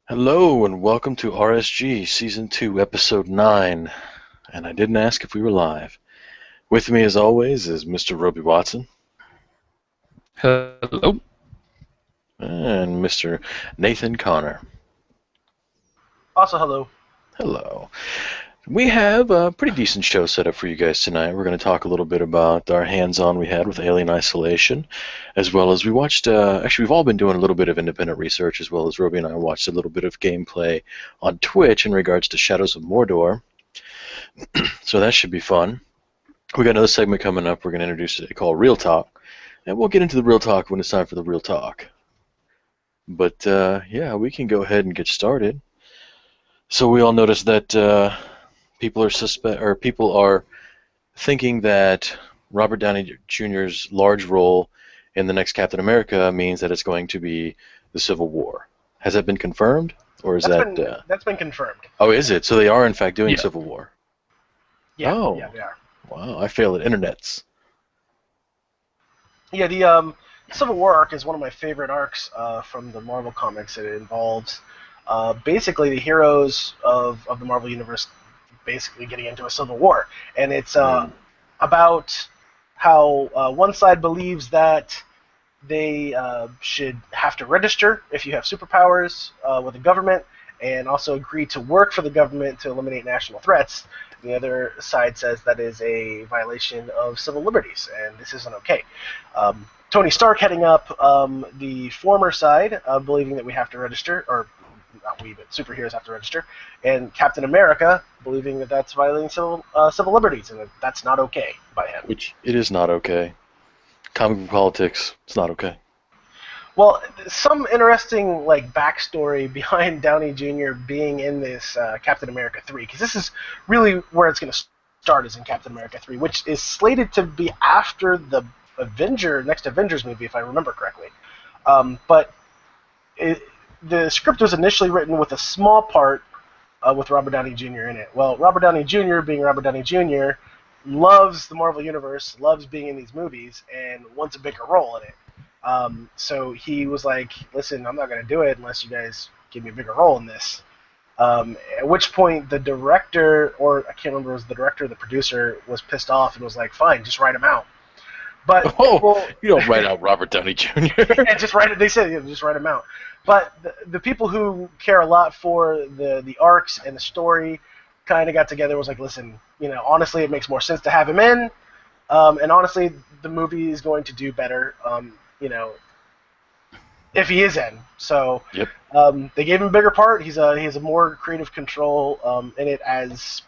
Hello and welcome to RSG Season 2, Episode 9. And I didn't ask if we were live. With me, as always, is Mr. Roby Watson Hello. and Mr. Nathan Connor. Also, hello. Hello. We have a pretty decent show set up for you guys tonight. We're going to talk a little bit about our hands-on we had with Alien Isolation, as well as we watched, actually we've all been doing a little bit of independent research, as well as Roby and I watched a little bit of gameplay on Twitch in regards to Shadows of Mordor. So that should be fun. We got another segment coming up we're going to introduce today called Real Talk, and we'll get into the real talk when it's time for the real talk. But yeah, we can go ahead and get started. So we all noticed that people are thinking that Robert Downey Jr.'s large role in the next Captain America means that it's going to be the Civil War. Has that been confirmed, or is That's been confirmed. Oh, is it? So they are in fact doing Yeah. Civil War. Yeah, Oh. yeah, they are. Wow, I fail at internets. Yeah, the Civil War arc is one of my favorite arcs from the Marvel comics. It involves basically the heroes of the Marvel Universe basically getting into a civil war. And it's about how one side believes that they should have to register if you have superpowers with the government, and also agree to work for the government to eliminate national threats. The other side says that is a violation of civil liberties, and this isn't okay. Tony Stark heading up the former side, believing that we have to register, or not we, but superheroes have to register, and Captain America believing that that's violating civil liberties, and that that's not okay by him. Which it is not okay. Comic book politics, it's not okay. Well, some interesting backstory behind Downey Jr. being in this Captain America 3, because this is really where it's going to start, is in Captain America 3, which is slated to be after the next Avengers movie, if I remember correctly. But the script was initially written with a small part with Robert Downey Jr. in it. Well, Robert Downey Jr., being Robert Downey Jr., loves the Marvel Universe, loves being in these movies, and wants a bigger role in it. So he was like, listen, I'm not going to do it unless you guys give me a bigger role in this. At which point the director, or I can't remember if it was the director or the producer, was pissed off and was like, fine, just write him out. But you don't write out Robert Downey Jr. Yeah, just write it. They said, just write him out. But the people who care a lot for the arcs and the story kind of got together and was like, listen, honestly, it makes more sense to have him in. And honestly, the movie is going to do better. If he is in. So Yep. They gave him a bigger part. He has a more creative control in it as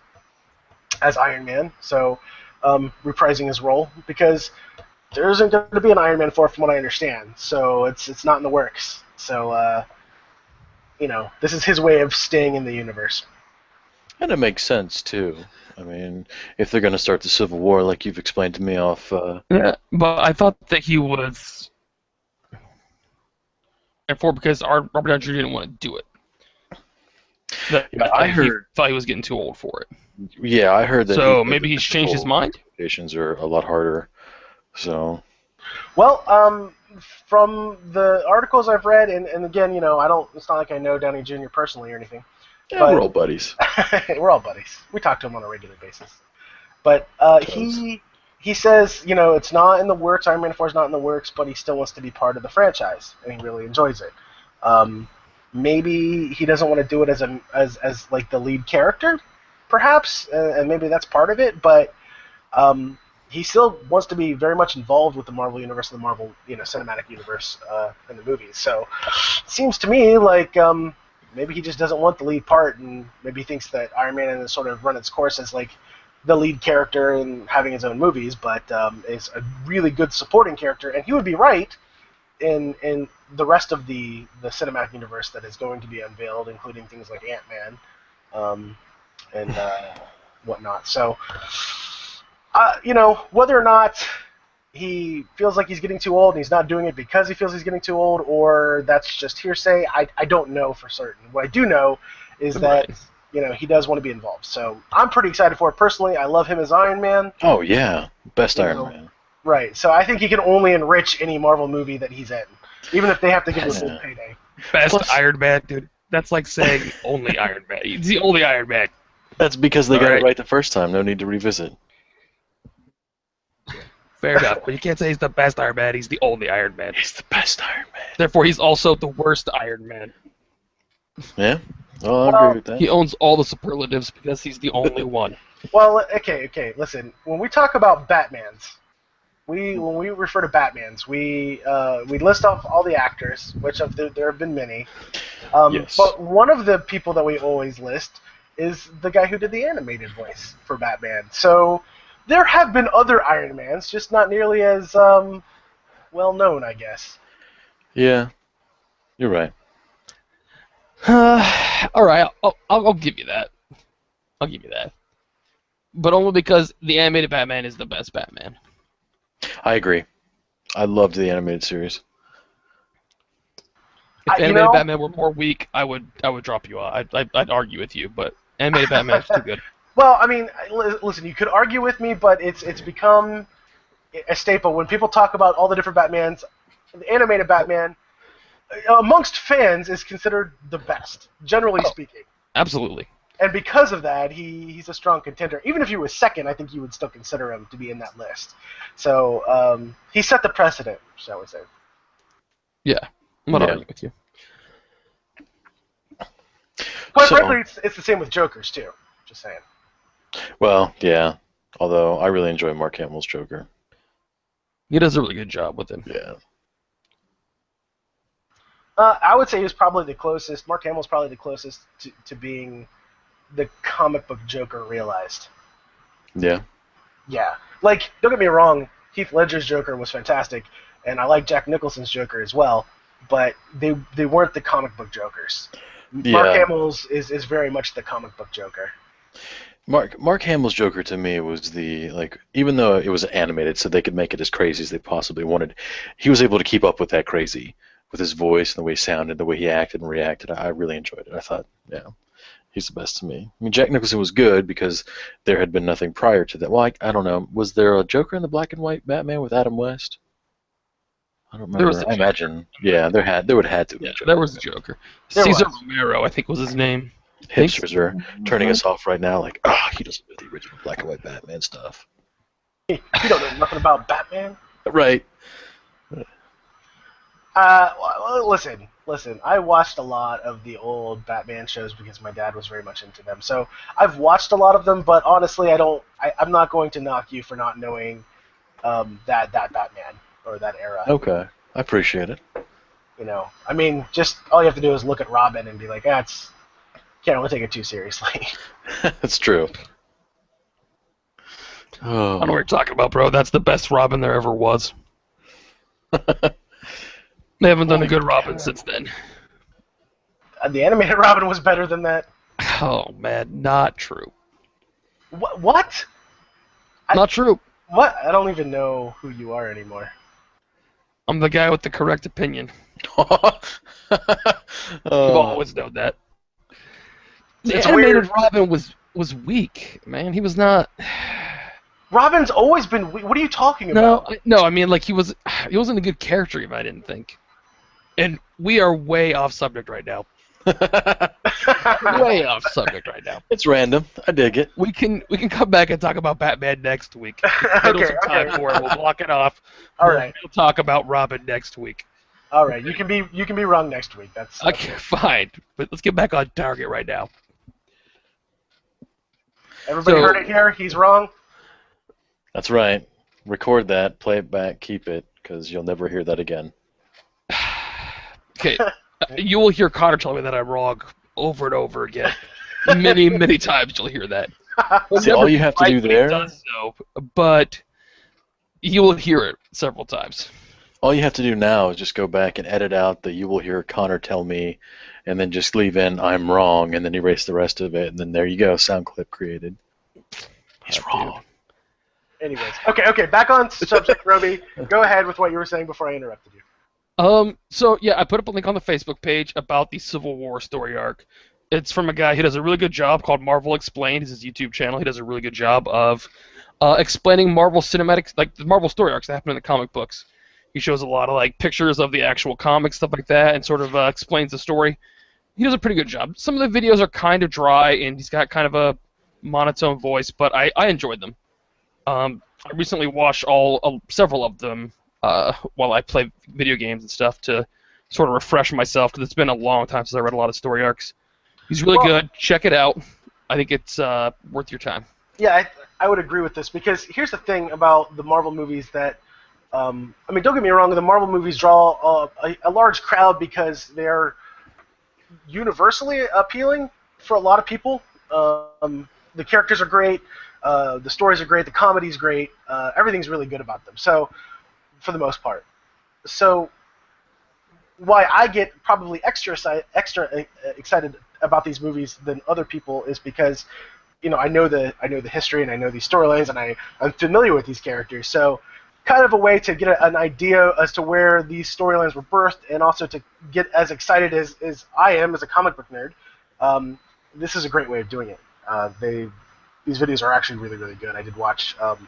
Iron Man. So reprising his role, because there isn't going to be an Iron Man 4 from what I understand. So it's not in the works. So this is his way of staying in the universe. And it makes sense too. I mean, if they're going to start the Civil War, like you've explained to me off. Yeah, but I thought that he was for because Robert Downey Jr. didn't want to do it. I He heard. thought he was getting too old for it. Yeah, I heard that. So maybe he's changed his mind. Expectations are a lot harder. So. Well, from the articles I've read, and again, I don't. It's not like I know Downey Jr. personally or anything. Yeah, But- we're all buddies. We're all buddies. We talk to him on a regular basis. But he says, it's not in the works. Iron Man 4 is not in the works, but he still wants to be part of the franchise, and he really enjoys it. Maybe he doesn't want to do it as like the lead character, perhaps, and maybe that's part of it. But he still wants to be very much involved with the Marvel universe and the Marvel cinematic universe in the movies. So it seems to me like maybe he just doesn't want the lead part, and maybe he thinks that Iron Man has sort of run its course as like the lead character and having his own movies, but is a really good supporting character, and he would be right in the rest of the cinematic universe that is going to be unveiled, including things like Ant-Man and whatnot. So, whether or not he feels like he's getting too old and he's not doing it because he feels he's getting too old, or that's just hearsay, I don't know for certain. What I do know is that he does want to be involved. So I'm pretty excited for it personally. I love him as Iron Man. Oh yeah, best Iron Man. Right. So I think he can only enrich any Marvel movie that he's in, even if they have to give him a full payday. Best Plus- Iron Man, dude. That's like saying only Iron Man. He's the only Iron Man. That's because they got Alright. it right the first time. No need to revisit. Fair enough, but you can't say he's the best Iron Man. He's the only Iron Man. He's the best Iron Man. Therefore, he's also the worst Iron Man. Yeah? Well, I agree with that. He owns all the superlatives because he's the only one. Well, okay. Listen, when we talk about Batmans, when we refer to Batmans, we list off all the actors, which there have been many. Yes. But one of the people that we always list is the guy who did the animated voice for Batman. So there have been other Iron Mans, just not nearly as well known, I guess. Yeah. You're right. All right, I'll give you that. I'll give you that. But only because the animated Batman is the best Batman. I agree. I loved the animated series. If animated Batman were more weak, I would drop you out. I'd argue with you, but animated Batman is too good. Well, I mean, listen, you could argue with me, but it's become a staple when people talk about all the different Batmans. The animated Batman, amongst fans, is considered the best, generally speaking. Absolutely. And because of that, he's a strong contender. Even if he was second, I think you would still consider him to be in that list. So he set the precedent, shall we say. Yeah, I'm not arguing with you. Quite frankly, it's the same with Jokers, too. Just saying. Well, yeah. Although, I really enjoy Mark Hamill's Joker. He does a really good job with him. Yeah. I would say he's probably the closest. Mark Hamill's probably the closest to being the comic book Joker realized. Yeah. Yeah. Like, don't get me wrong, Heath Ledger's Joker was fantastic, and I like Jack Nicholson's Joker as well, but they weren't the comic book Jokers. Yeah. Mark Hamill's is very much the comic book Joker. Mark Hamill's Joker to me was even though it was animated so they could make it as crazy as they possibly wanted, he was able to keep up with that crazy with his voice and the way he sounded, the way he acted and reacted. I really enjoyed it. I thought, yeah, he's the best to me. I mean, Jack Nicholson was good because there had been nothing prior to that. Well, I don't know. Was there a Joker in the black and white Batman with Adam West? I don't remember. I imagine. Yeah, there would have had to. Yeah, there was a Joker. Caesar Romero, I think, was his name. Hipsters are turning us off right now. Like, he doesn't know the original black and white Batman stuff. You don't know nothing about Batman? Right. Listen. I watched a lot of the old Batman shows because my dad was very much into them. So I've watched a lot of them, but honestly, I'm not going to knock you for not knowing that Batman or that era. Okay, I appreciate it. You know, I mean, just all you have to do is look at Robin and be like, can't really take it too seriously. That's true. Oh. I don't know what you're talking about, bro. That's the best Robin there ever was. They haven't done a good Robin since then. The animated Robin was better than that. Oh, man, not true. What? Not true. What? I don't even know who you are anymore. I'm the guy with the correct opinion. You've always known that. The animated Robin was weak, man. He was not. Robin's always been weak. What are you talking about? No. I mean, like he wasn't a good character. Even I didn't think. And we are way off subject right now. Way off subject right now. It's random. I dig it. We can come back and talk about Batman next week. Okay. Time for it. We'll block it off. All right. We'll talk about Robin next week. All right. You can be wrong next week. That's okay. Fine. But let's get back on target right now. Everybody heard it here. He's wrong. That's right. Record that. Play it back. Keep it, because you'll never hear that again. Okay. You will hear Connor tell me that I'm wrong over and over again. Many, many times you'll hear that. See, all you have to do there... Does so, but you will hear it several times. All you have to do now is just go back and edit out the you will hear Connor tell me, and then just leave in I'm wrong, and then erase the rest of it, and then there you go, sound clip created. He's wrong. Anyways, okay, back on subject, Roby. Go ahead with what you were saying before I interrupted you. So yeah, I put up a link on the Facebook page about the Civil War story arc. It's from a guy who does a really good job called Marvel Explained. It's his YouTube channel. He does a really good job of explaining Marvel cinematics, like the Marvel story arcs that happen in the comic books. He shows a lot of like pictures of the actual comics, stuff like that, and sort of explains the story. he does a pretty good job. Some of the videos are kind of dry, and he's got kind of a monotone voice, but I enjoyed them. I recently watched several of them while I play video games and stuff to sort of refresh myself, because it's been a long time since I read a lot of story arcs. He's really good. Check it out. I think it's worth your time. Yeah, I would agree with this, because here's the thing about the Marvel movies that, I mean, don't get me wrong, the Marvel movies draw a large crowd because they're universally appealing for a lot of people. The characters are great, the stories are great, the comedy's great, everything's really good about them. So, for the most part. So, why I get probably extra excited about these movies than other people is because, you know, I know the history, and I know these storylines, and I'm familiar with these characters. So, kind of a way to get an idea as to where these storylines were birthed, and also to get as excited as I am as a comic book nerd. This is a great way of doing it. These videos are actually really, really good. I did watch one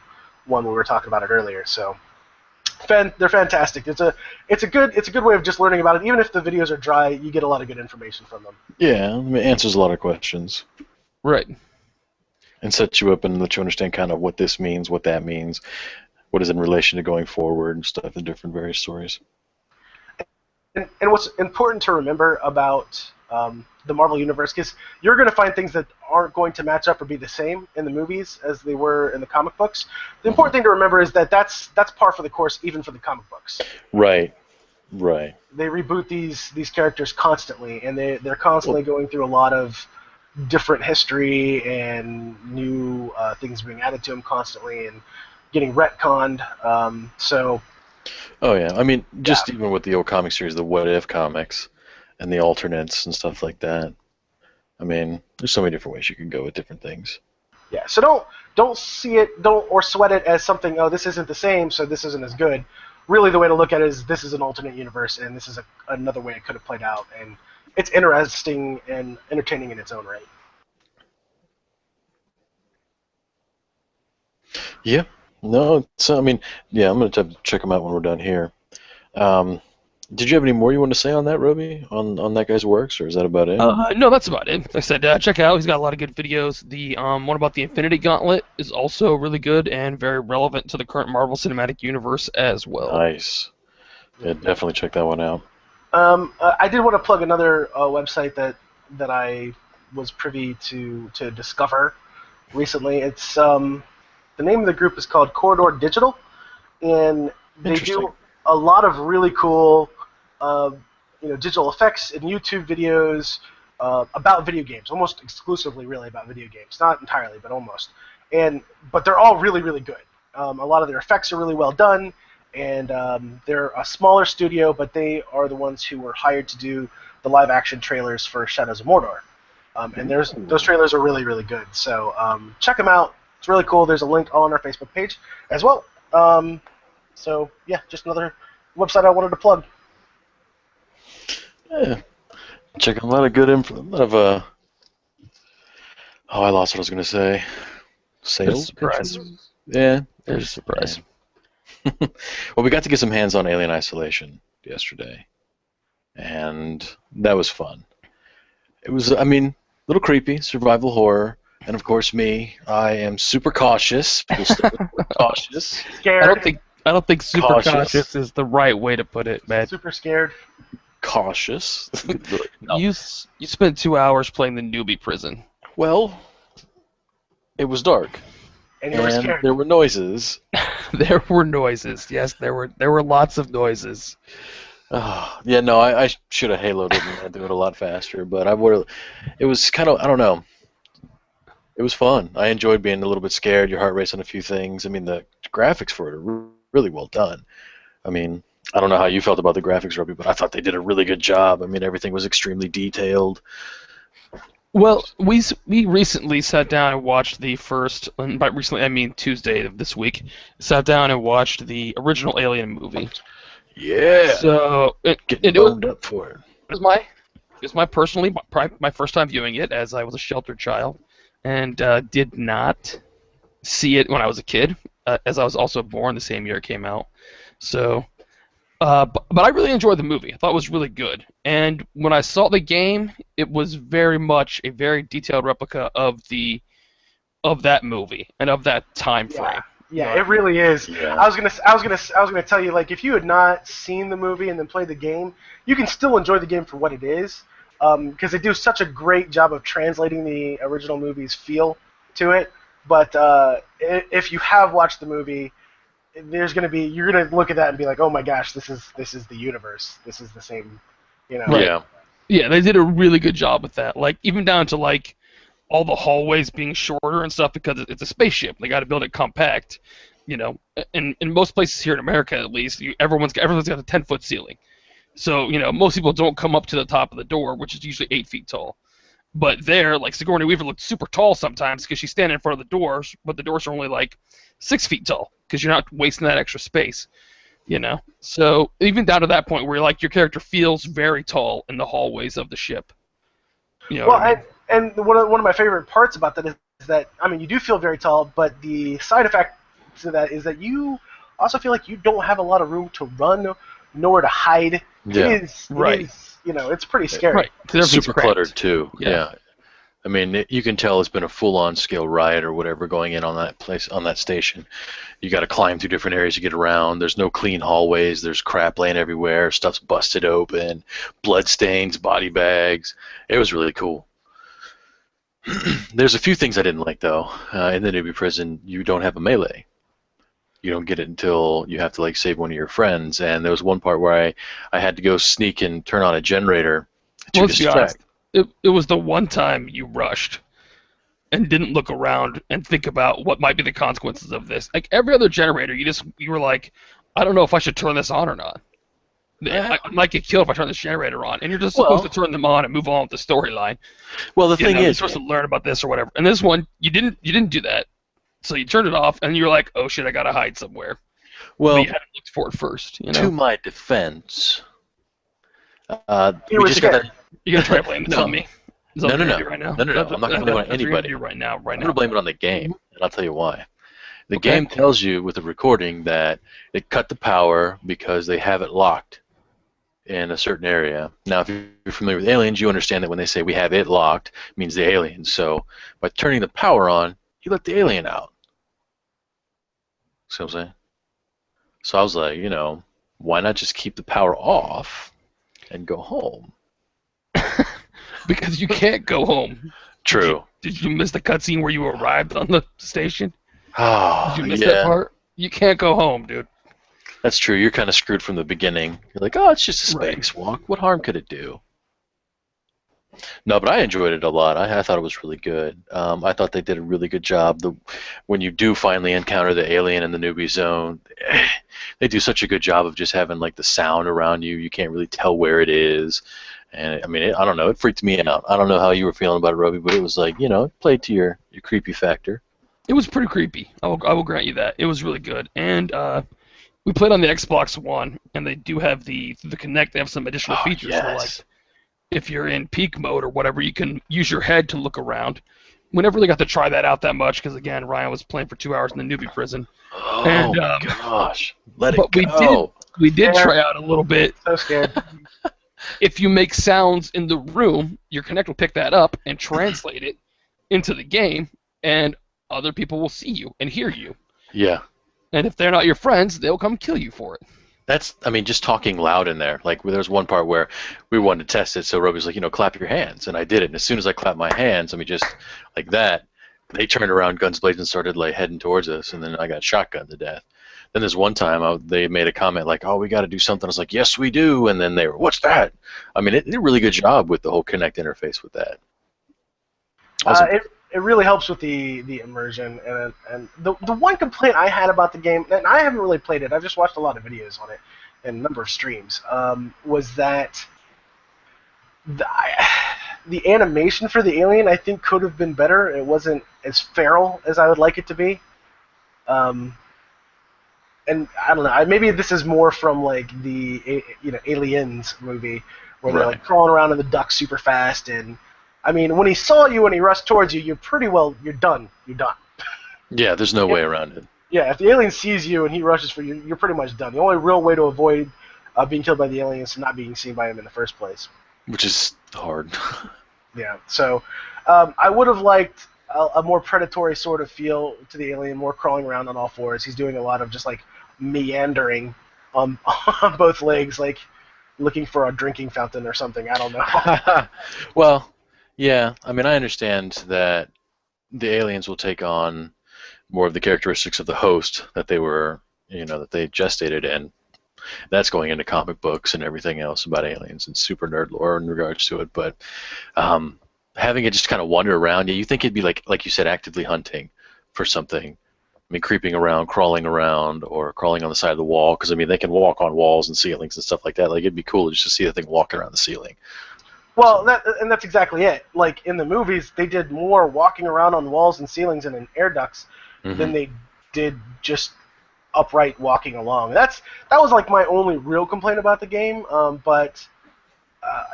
when we were talking about it earlier. So they're fantastic. It's a good way of just learning about it. Even if the videos are dry, you get a lot of good information from them. Yeah, I mean, it answers a lot of questions. Right. And sets you up and lets you understand kind of what this means, what that means, what is in relation to going forward and stuff in different various stories. And what's important to remember about the Marvel Universe, because you're going to find things that aren't going to match up or be the same in the movies as they were in the comic books. The important thing to remember is that that's par for the course, even for the comic books. Right. They reboot these characters constantly, and they're constantly going through a lot of different history and new things being added to them constantly, and getting retconned. Oh yeah, I mean, just even with the old comic series, the What If comics, and the alternates and stuff like that. I mean, there's so many different ways you can go with different things. Yeah, so don't see it, or sweat it as something. Oh, this isn't the same, so this isn't as good. Really, the way to look at it is this is an alternate universe, and this is another way it could have played out, and it's interesting and entertaining in its own right. Yeah. No, so I mean, yeah, I'm gonna have to check them out when we're done here. Did you have any more you want to say on that, Roby, on that guy's works, or is that about it? No, that's about it. Like I said, check it out. He's got a lot of good videos. The one about the Infinity Gauntlet is also really good and very relevant to the current Marvel Cinematic Universe as well. Nice. Yeah, definitely check that one out. I did want to plug another website that I was privy to discover recently. It's the name of the group is called Corridor Digital, and they do a lot of really cool, digital effects and YouTube videos about video games, almost exclusively really about video games. Not entirely, but almost. But they're all really, really good. A lot of their effects are really well done, and they're a smaller studio, but they are the ones who were hired to do the live-action trailers for Shadows of Mordor. And those trailers are really, really good. So check them out. It's really cool. There's a link on our Facebook page as well. So yeah, just another website I wanted to plug. Yeah, check a lot of good info. A lot of I lost what I was gonna say. Sales. Surprise. Yeah, There's a surprise. Yeah. Well, we got to get some hands on Alien Isolation yesterday, and that was fun. It was, I mean, a little creepy, survival horror. And of course, I am super cautious. Cautious. Scared. I don't think super cautious is the right way to put it, man. Super scared. Cautious. No. You spent 2 hours playing the newbie prison. Well, it was dark. And you were scared. There were noises. There were noises. Yes, there were lots of noises. Yeah, no, I should have haloed it and do it a lot faster, but it was kind of, I don't know. It was fun. I enjoyed being a little bit scared, your heart racing on a few things. I mean, the graphics for it are really well done. I mean, I don't know how you felt about the graphics, Robbie, but I thought they did a really good job. I mean, everything was extremely detailed. Well, we recently sat down and watched the first, and by recently I mean Tuesday of this week, sat down and watched the original Alien movie. Yeah. So Getting boned up for it. It was my first time viewing it, as I was a sheltered child, and did not see it when I was a kid, as I was also born the same year it came out. So But I really enjoyed the movie. I thought it was really good. And when I saw the game, it was very much a very detailed replica of that movie and of that time frame. You know Yeah, what it I mean? really is. Yeah. I was gonna tell you, like, if you had not seen the movie and then played the game, you can still enjoy the game for what it is, because they do such a great job of translating the original movie's feel to it. But if you have watched the movie, you're gonna look at that and be like, oh my gosh, this is the universe. This is the same, you know. Right. Yeah. Yeah, they did a really good job with that. Like even down to like all the hallways being shorter and stuff because it's a spaceship. They got to build it compact. You know, in most places here in America, at least, everyone's got a 10-foot ceiling. So you know, most people don't come up to the top of the door, which is usually 8 feet tall. But there, like Sigourney Weaver looked super tall sometimes because she's standing in front of the doors, but the doors are only like 6 feet tall because you're not wasting that extra space. You know, so even down to that point where like your character feels very tall in the hallways of the ship. You know Well, what I mean? and one of my favorite parts about that is that, I mean, you do feel very tall, but the side effect to that is that you also feel like you don't have a lot of room to run, nowhere to hide. Yeah. Right. It's pretty scary. Right. 'Cause everything's Super cramped. cluttered too. Yeah. Yeah. I mean, you can tell it's been a full-on scale riot or whatever going in on that place, on that station. You got to climb through different areas to get around. There's no clean hallways. There's crap laying everywhere. Stuff's busted open. Blood stains, body bags. It was really cool. There's a few things I didn't like though. In the newbie prison, you don't have a melee. You don't get it until you have to like save one of your friends. And there was one part where I had to go sneak and turn on a generator to Well, let's be honest. distract. It was the one time you rushed and didn't look around and think about what might be the consequences of this. Like every other generator, you were like, I don't know if I should turn this on or not. I might get killed if I turn this generator on, and you're just supposed to turn them on and move on with the storyline. Well, the thing you're is, supposed to learn about this or whatever. And this one, you didn't do that, so you turned it off, and you're like, oh shit, I gotta hide somewhere. well, But you hadn't looked for it first. You know, to my defense, You we were just got scared. that. you're gonna try to blame this No. on me. Is No, that what no, you're no. gonna do right now? No, no, no. I'm not gonna blame it on That's what you're anybody. gonna do right now. I'm gonna blame it on the game, and I'll tell you why. The Okay. game tells you with the recording that it cut the power because they have it locked in a certain area. Now, if you're familiar with aliens, you understand that when they say we have it locked, it means the alien. So by turning the power on, you let the alien out. See what I'm saying? So I was like, why not just keep the power off and go home? Because you can't go home. True. Did you miss the cutscene where you arrived on the station? Oh, Did you miss yeah. that part? You can't go home, dude. That's true. You're kind of screwed from the beginning. You're like, oh, it's just a Right. spacewalk. What harm could it do? No, but I enjoyed it a lot. I thought it was really good. I thought they did a really good job. When you do finally encounter the alien in the newbie zone, they do such a good job of just having like the sound around you. You can't really tell where it is. And I mean, I don't know. It freaked me out. I don't know how you were feeling about it, Robbie, but it was like, it played to your creepy factor. It was pretty creepy. I will grant you that. It was really good. And we played on the Xbox One, and they do have the Kinect. They have some additional Oh, features. So, like, yes. if you're in peak mode or whatever, you can use your head to look around. We never really got to try that out that much because, again, Ryan was playing for 2 hours in the newbie prison. Oh, And, my gosh. Let it But go. we did Yeah. try out a little bit. So scared. If you make sounds in the room, your Kinect will pick that up and translate it into the game, and other people will see you and hear you. Yeah. And if they're not your friends, they'll come kill you for it. Just talking loud in there. Like, there was one part where we wanted to test it, so Robbie's like, clap your hands. And I did it. And as soon as I clapped my hands, just like that, they turned around, guns blazing, and started, like, heading towards us. And then I got shotgunned to death. Then there's one time they made a comment like, oh, we got to do something. I was like, yes, we do. And then they were, what's that? It did a really good job with the whole Kinect interface with that. Awesome. It really helps with the immersion, and the one complaint I had about the game, and I haven't really played it, I've just watched a lot of videos on it and a number of streams, was that the animation for the alien I think could have been better. It wasn't as feral as I would like it to be. And I don't know, maybe this is more from like the Aliens movie where they're Right. like crawling around in the ducks super fast, and when he saw you and he rushed towards you, you're done. You're done. Yeah, there's no way around it. Yeah, if the alien sees you and he rushes for you, you're pretty much done. The only real way to avoid being killed by the aliens to not being seen by him in the first place. Which is hard. Yeah, so I would have liked a more predatory sort of feel to the alien, more crawling around on all fours. He's doing a lot of just like meandering on both legs, like looking for a drinking fountain or something. I don't know. Well, yeah. I mean, I understand that the aliens will take on more of the characteristics of the host that they were, that they gestated in. That's going into comic books and everything else about aliens and super nerd lore in regards to it. But having it just kind of wander around, yeah, you think it'd be like you said, actively hunting for something. I mean, creeping around, crawling around, or crawling on the side of the wall. Because I mean, they can walk on walls and ceilings and stuff like that. Like it'd be cool just to see the thing walking around the ceiling. Well, So, that's exactly it. Like in the movies, they did more walking around on walls and ceilings and in air ducts than hmm they did just upright walking along. That was like my only real complaint about the game. But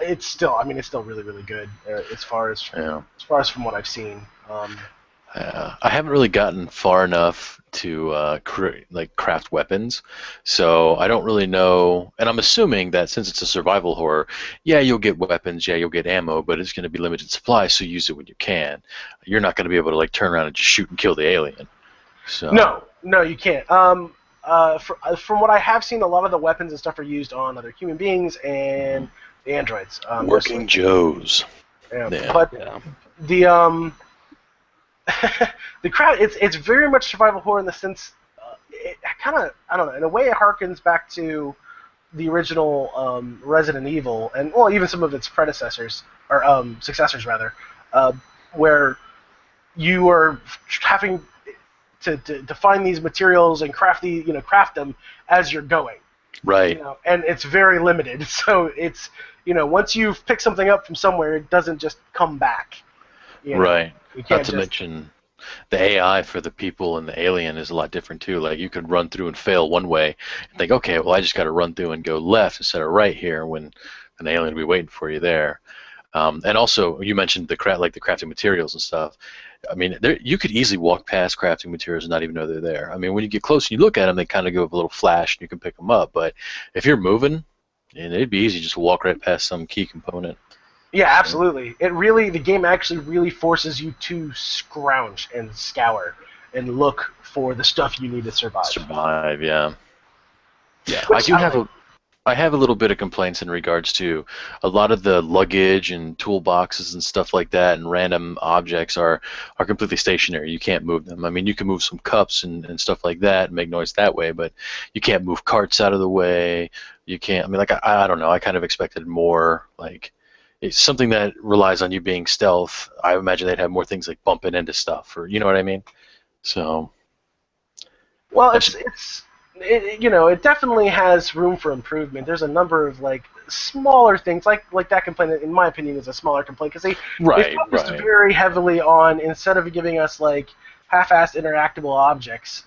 it's still, I mean, it's still really really good yeah. as far as from what I've seen. I haven't really gotten far enough to craft weapons, so I don't really know. And I'm assuming that since it's a survival horror, yeah, you'll get weapons, yeah, you'll get ammo, but it's going to be limited supply, so use it when you can. You're not going to be able to like turn around and just shoot and kill the alien. So No, you can't. From what I have seen, a lot of the weapons and stuff are used on other human beings and the androids. working Joes. Yeah. Yeah. But Yeah. the the crowd, it's very much survival horror in the sense, it kind of, I don't know, in a way it harkens back to the original Resident Evil, and well, even some of its predecessors or successors rather, where you are having to find these materials and craft them as you're going. Right. And it's very limited. So it's, once you've picked something up from somewhere, it doesn't just come back. Right. You Not can't to just. mention the AI for the people and the alien is a lot different too. Like you could run through and fail one way and think, okay, well I just got to run through and go left instead of right here when an alien will be waiting for you there. And also, you mentioned the crafting materials and stuff. I mean, you could easily walk past crafting materials and not even know they're there. I mean, when you get close and you look at them, they kind of give a little flash and you can pick them up. But if you're moving, and it'd be easy just to walk right past some key component. Yeah, So, absolutely. The game actually really forces you to scrounge and scour and look for the stuff you need to survive. survive, yeah. Yeah, I Which do I have like. I have a little bit of complaints in regards to a lot of the luggage and toolboxes and stuff like that, and random objects are completely stationary. You can't move them. I mean, you can move some cups and stuff like that and make noise that way, but you can't move carts out of the way. You can't. I mean, like I don't know. I kind of expected more. Like it's something that relies on you being stealth. I imagine they'd have more things like bumping into stuff, or you know what I mean. So Well, that's it definitely has room for improvement. There's a number of like smaller things, like that complaint. In my opinion, is a smaller complaint because they right, focused right. very heavily on, instead of giving us like half-assed interactable objects,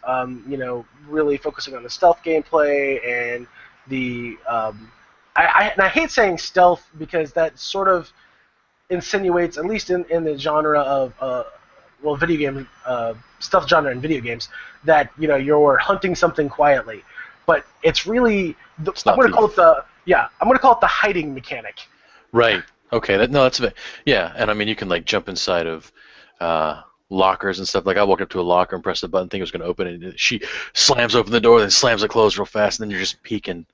really focusing on the stealth gameplay and the. And I hate saying stealth because that sort of insinuates, at least in the genre of video game stealth genre in video games, that you're hunting something quietly, but it's really It's not the I'm gonna call it the hiding mechanic. Right. Okay. No, that's a bit. Yeah, and I mean, you can like jump inside of lockers and stuff. Like I walked up to a locker and pressed the button, think it was going to open it. And she slams open the door, then slams it closed real fast, and then you're just peeking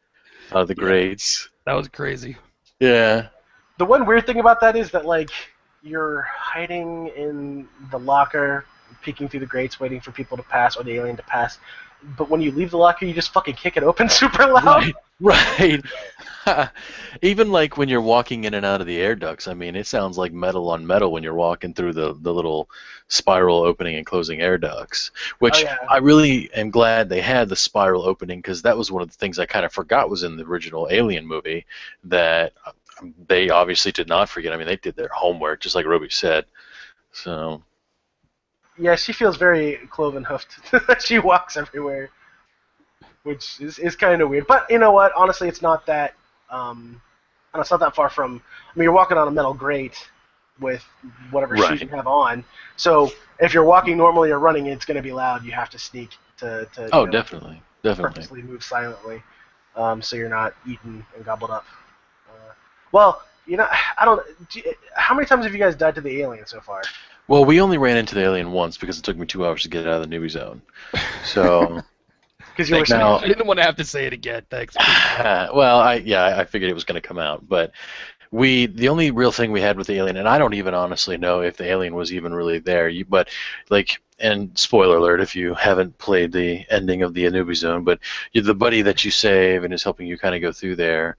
out of the Yeah. grates. That was crazy. Yeah. The one weird thing about that is that like you're hiding in the locker, peeking through the grates, waiting for people to pass or the alien to pass. But when you leave the locker, you just fucking kick it open super loud. Right. Right. Even like when you're walking in and out of the air ducts, I mean, it sounds like metal on metal when you're walking through the little spiral opening and closing air ducts, Oh which yeah. I really am glad they had the spiral opening because that was one of the things I kind of forgot was in the original Alien movie that they obviously did not forget. I mean, they did their homework, just like Roby said. So, Yeah, she feels very cloven hoofed. She walks everywhere, which is kind of weird. But you know what? Honestly, it's not that. And it's not that far from. I mean, you're walking on a metal grate with whatever shoes you right. have on. So if you're walking normally or running, it's going to be loud. You have to sneak to Oh, definitely. Definitely. purposely move silently. so you're not eaten and gobbled up. Well, I don't. How many times have you guys died to the alien so far? Well, we only ran into the alien once because it took me 2 hours to get out of the newbie zone. So, Because you were now, I didn't want to have to say it again. Thanks. well, I figured it was going to come out, but the only real thing we had with the alien, and I don't even honestly know if the alien was even really there, but like, and spoiler alert if you haven't played the ending of the newbie zone, but the buddy that you save and is helping you kind of go through there.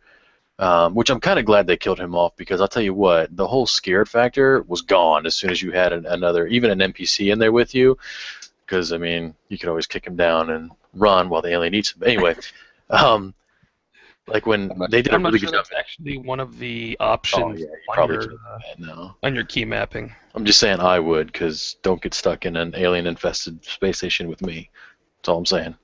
Which I'm kind of glad they killed him off, because I'll tell you what, the whole scared factor was gone as soon as you had another, even an NPC in there with you, because, I mean, you could always kick him down and run while the alien eats him. Anyway, like when they did a I'm not really sure good job. that's actually one of the Oh, options yeah, you probably on, could your, have that, no. on your key mapping. I'm just saying I would, because don't get stuck in an alien-infested space station with me. That's all I'm saying.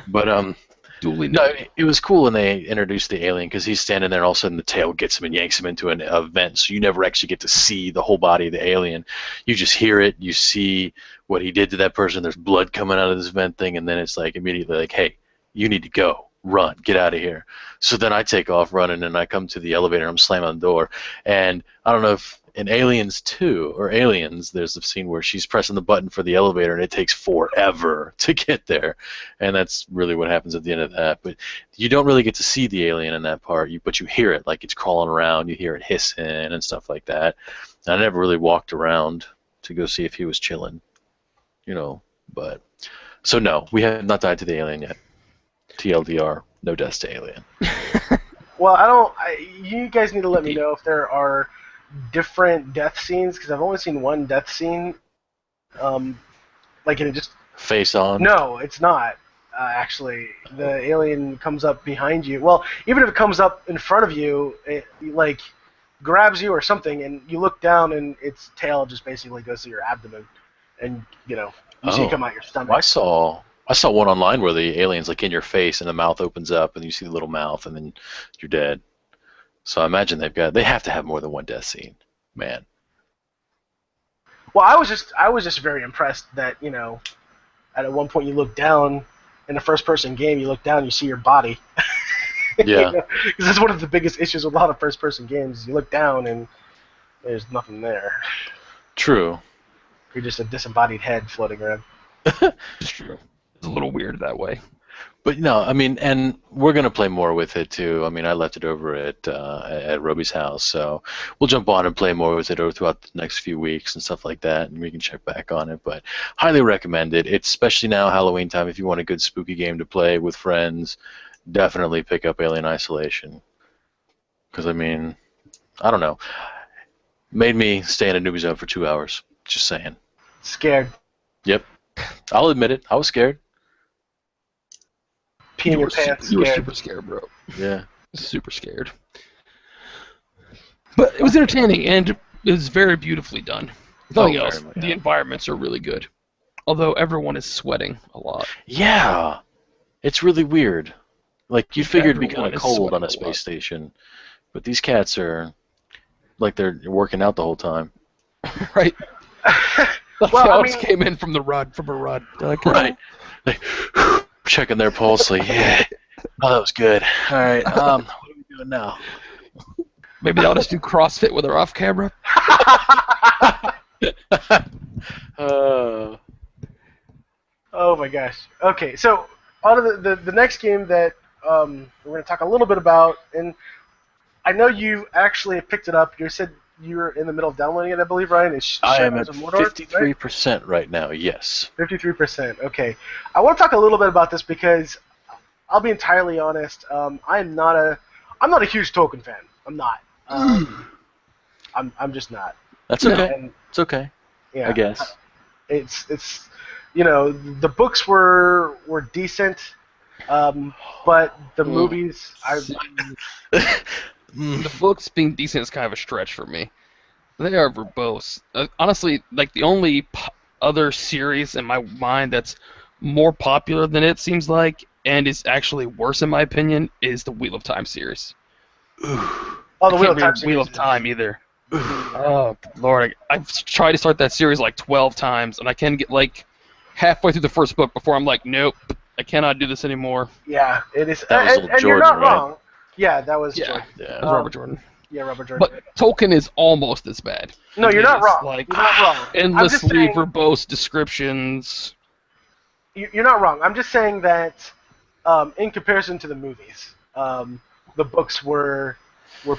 But, Duly no, noted. it was cool when they introduced the alien, because he's standing there and all of a sudden the tail gets him and yanks him into a vent, so you never actually get to see the whole body of the alien. You just hear it, you see what he did to that person, there's blood coming out of this vent thing, and then it's like immediately like, hey, you need to go, run, get out of here. So then I take off running and I come to the elevator, I'm slamming the door, and I don't know if in Aliens 2 or Aliens, there's a scene where she's pressing the button for the elevator and it takes forever to get there, and that's really what happens at the end of that. But you don't really get to see the alien in that part, but you hear it, like it's crawling around, you hear it hissing and stuff like that. And I never really walked around to go see if he was chilling, but so no, we have not died to the alien yet. TLDR, no deaths to alien. Well, you guys need to let me know if there are different death scenes, because I've only seen one death scene. Like, in just Face on. no, it's not. Actually, the alien comes up behind you. Well, even if it comes up in front of you, it like grabs you or something, and you look down, and its tail just basically goes to your abdomen, and you see it come out your stomach. Well, I saw one online where the alien's like in your face and the mouth opens up and you see the little mouth and then you're dead. So I imagine they have to have more than one death scene, man. Well, I was just very impressed that at one point you look down in a first-person game, you look down, and you see your body. Yeah. Because that's one of the biggest issues with a lot of first-person games. You look down and there's nothing there. True. You're just a disembodied head floating around. It's true. It's a little weird that way. But no, I mean, and we're gonna play more with it too. I mean, I left it over at Roby's house, so we'll jump on and play more with it over throughout the next few weeks and stuff like that, and we can check back on it. But highly recommend it. It's especially now Halloween time. If you want a good spooky game to play with friends, definitely pick up Alien Isolation. Because I mean, I don't know, made me stay in a newbie zone for 2 hours. Just saying. Scared. Yep, I'll admit it. I was scared. Pee in your pants. You were Scared. super scared, bro. Yeah. Super scared. But it was entertaining, and it was very beautifully done. If nothing very else, much, the yeah. environments are really good. Although everyone is sweating a lot. Yeah, it's really weird. Like, you figured it'd be kind Everyone of is cold on sweating a a space lot. station, but these cats are like they're working out the whole time. Right? Like Well, I Alex mean- came in from a run. They're like, Right. Like, checking their pulse, like, yeah, oh, that was good. All right, what are we doing now? Maybe they'll just do CrossFit with her off camera. Oh my gosh. Okay, so on to the next game that we're going to talk a little bit about, and I know you actually picked it up. You said you were in the middle of downloading it, I believe, Ryan. It's I am Shadows at of Mordor, 53% right now, yes. 53%. Okay, I want to talk a little bit about this because I'll be entirely honest. I'm not a huge Tolkien fan. I'm not. I'm just not. That's okay. And, It's okay, yeah, I guess. it's the books were decent, but the movies The books being decent is kind of a stretch for me. They are verbose. Honestly, like the only other series in my mind that's more popular than it seems like, and is actually worse in my opinion, is the Wheel of Time series. the I Wheel can't of Time read series Wheel of is- Time either. Oh Lord, I've tried to start that series like 12 times, and I can get like halfway through the first book before I'm like, nope, I cannot do this anymore. Yeah, it is. That was And you're Jordan, not right? wrong. Yeah, that was Yeah, Jordan. Yeah. it was Robert Jordan. Yeah, Robert Jordan. But Tolkien is almost as bad. No, you're It not is, wrong. Like, You're not wrong. I'm just endlessly saying, verbose descriptions. you're not wrong. I'm just saying that in comparison to the movies, the books were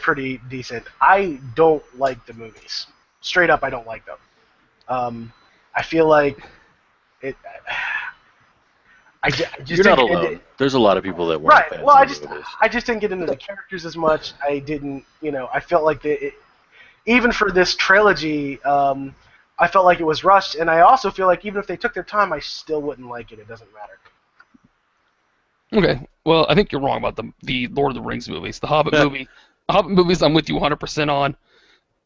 pretty decent. I don't like the movies. Straight up, I don't like them. I feel like it. I just You're not didn't get alone. into, There's a lot of people that weren't right. fans Well, of the movies. I just didn't get into the characters as much. I didn't, I felt like even for this trilogy, I felt like it was rushed, and I also feel like even if they took their time, I still wouldn't like it. It doesn't matter. Okay, well, I think you're wrong about the Lord of the Rings movies. The Hobbit movies, I'm with you 100% on.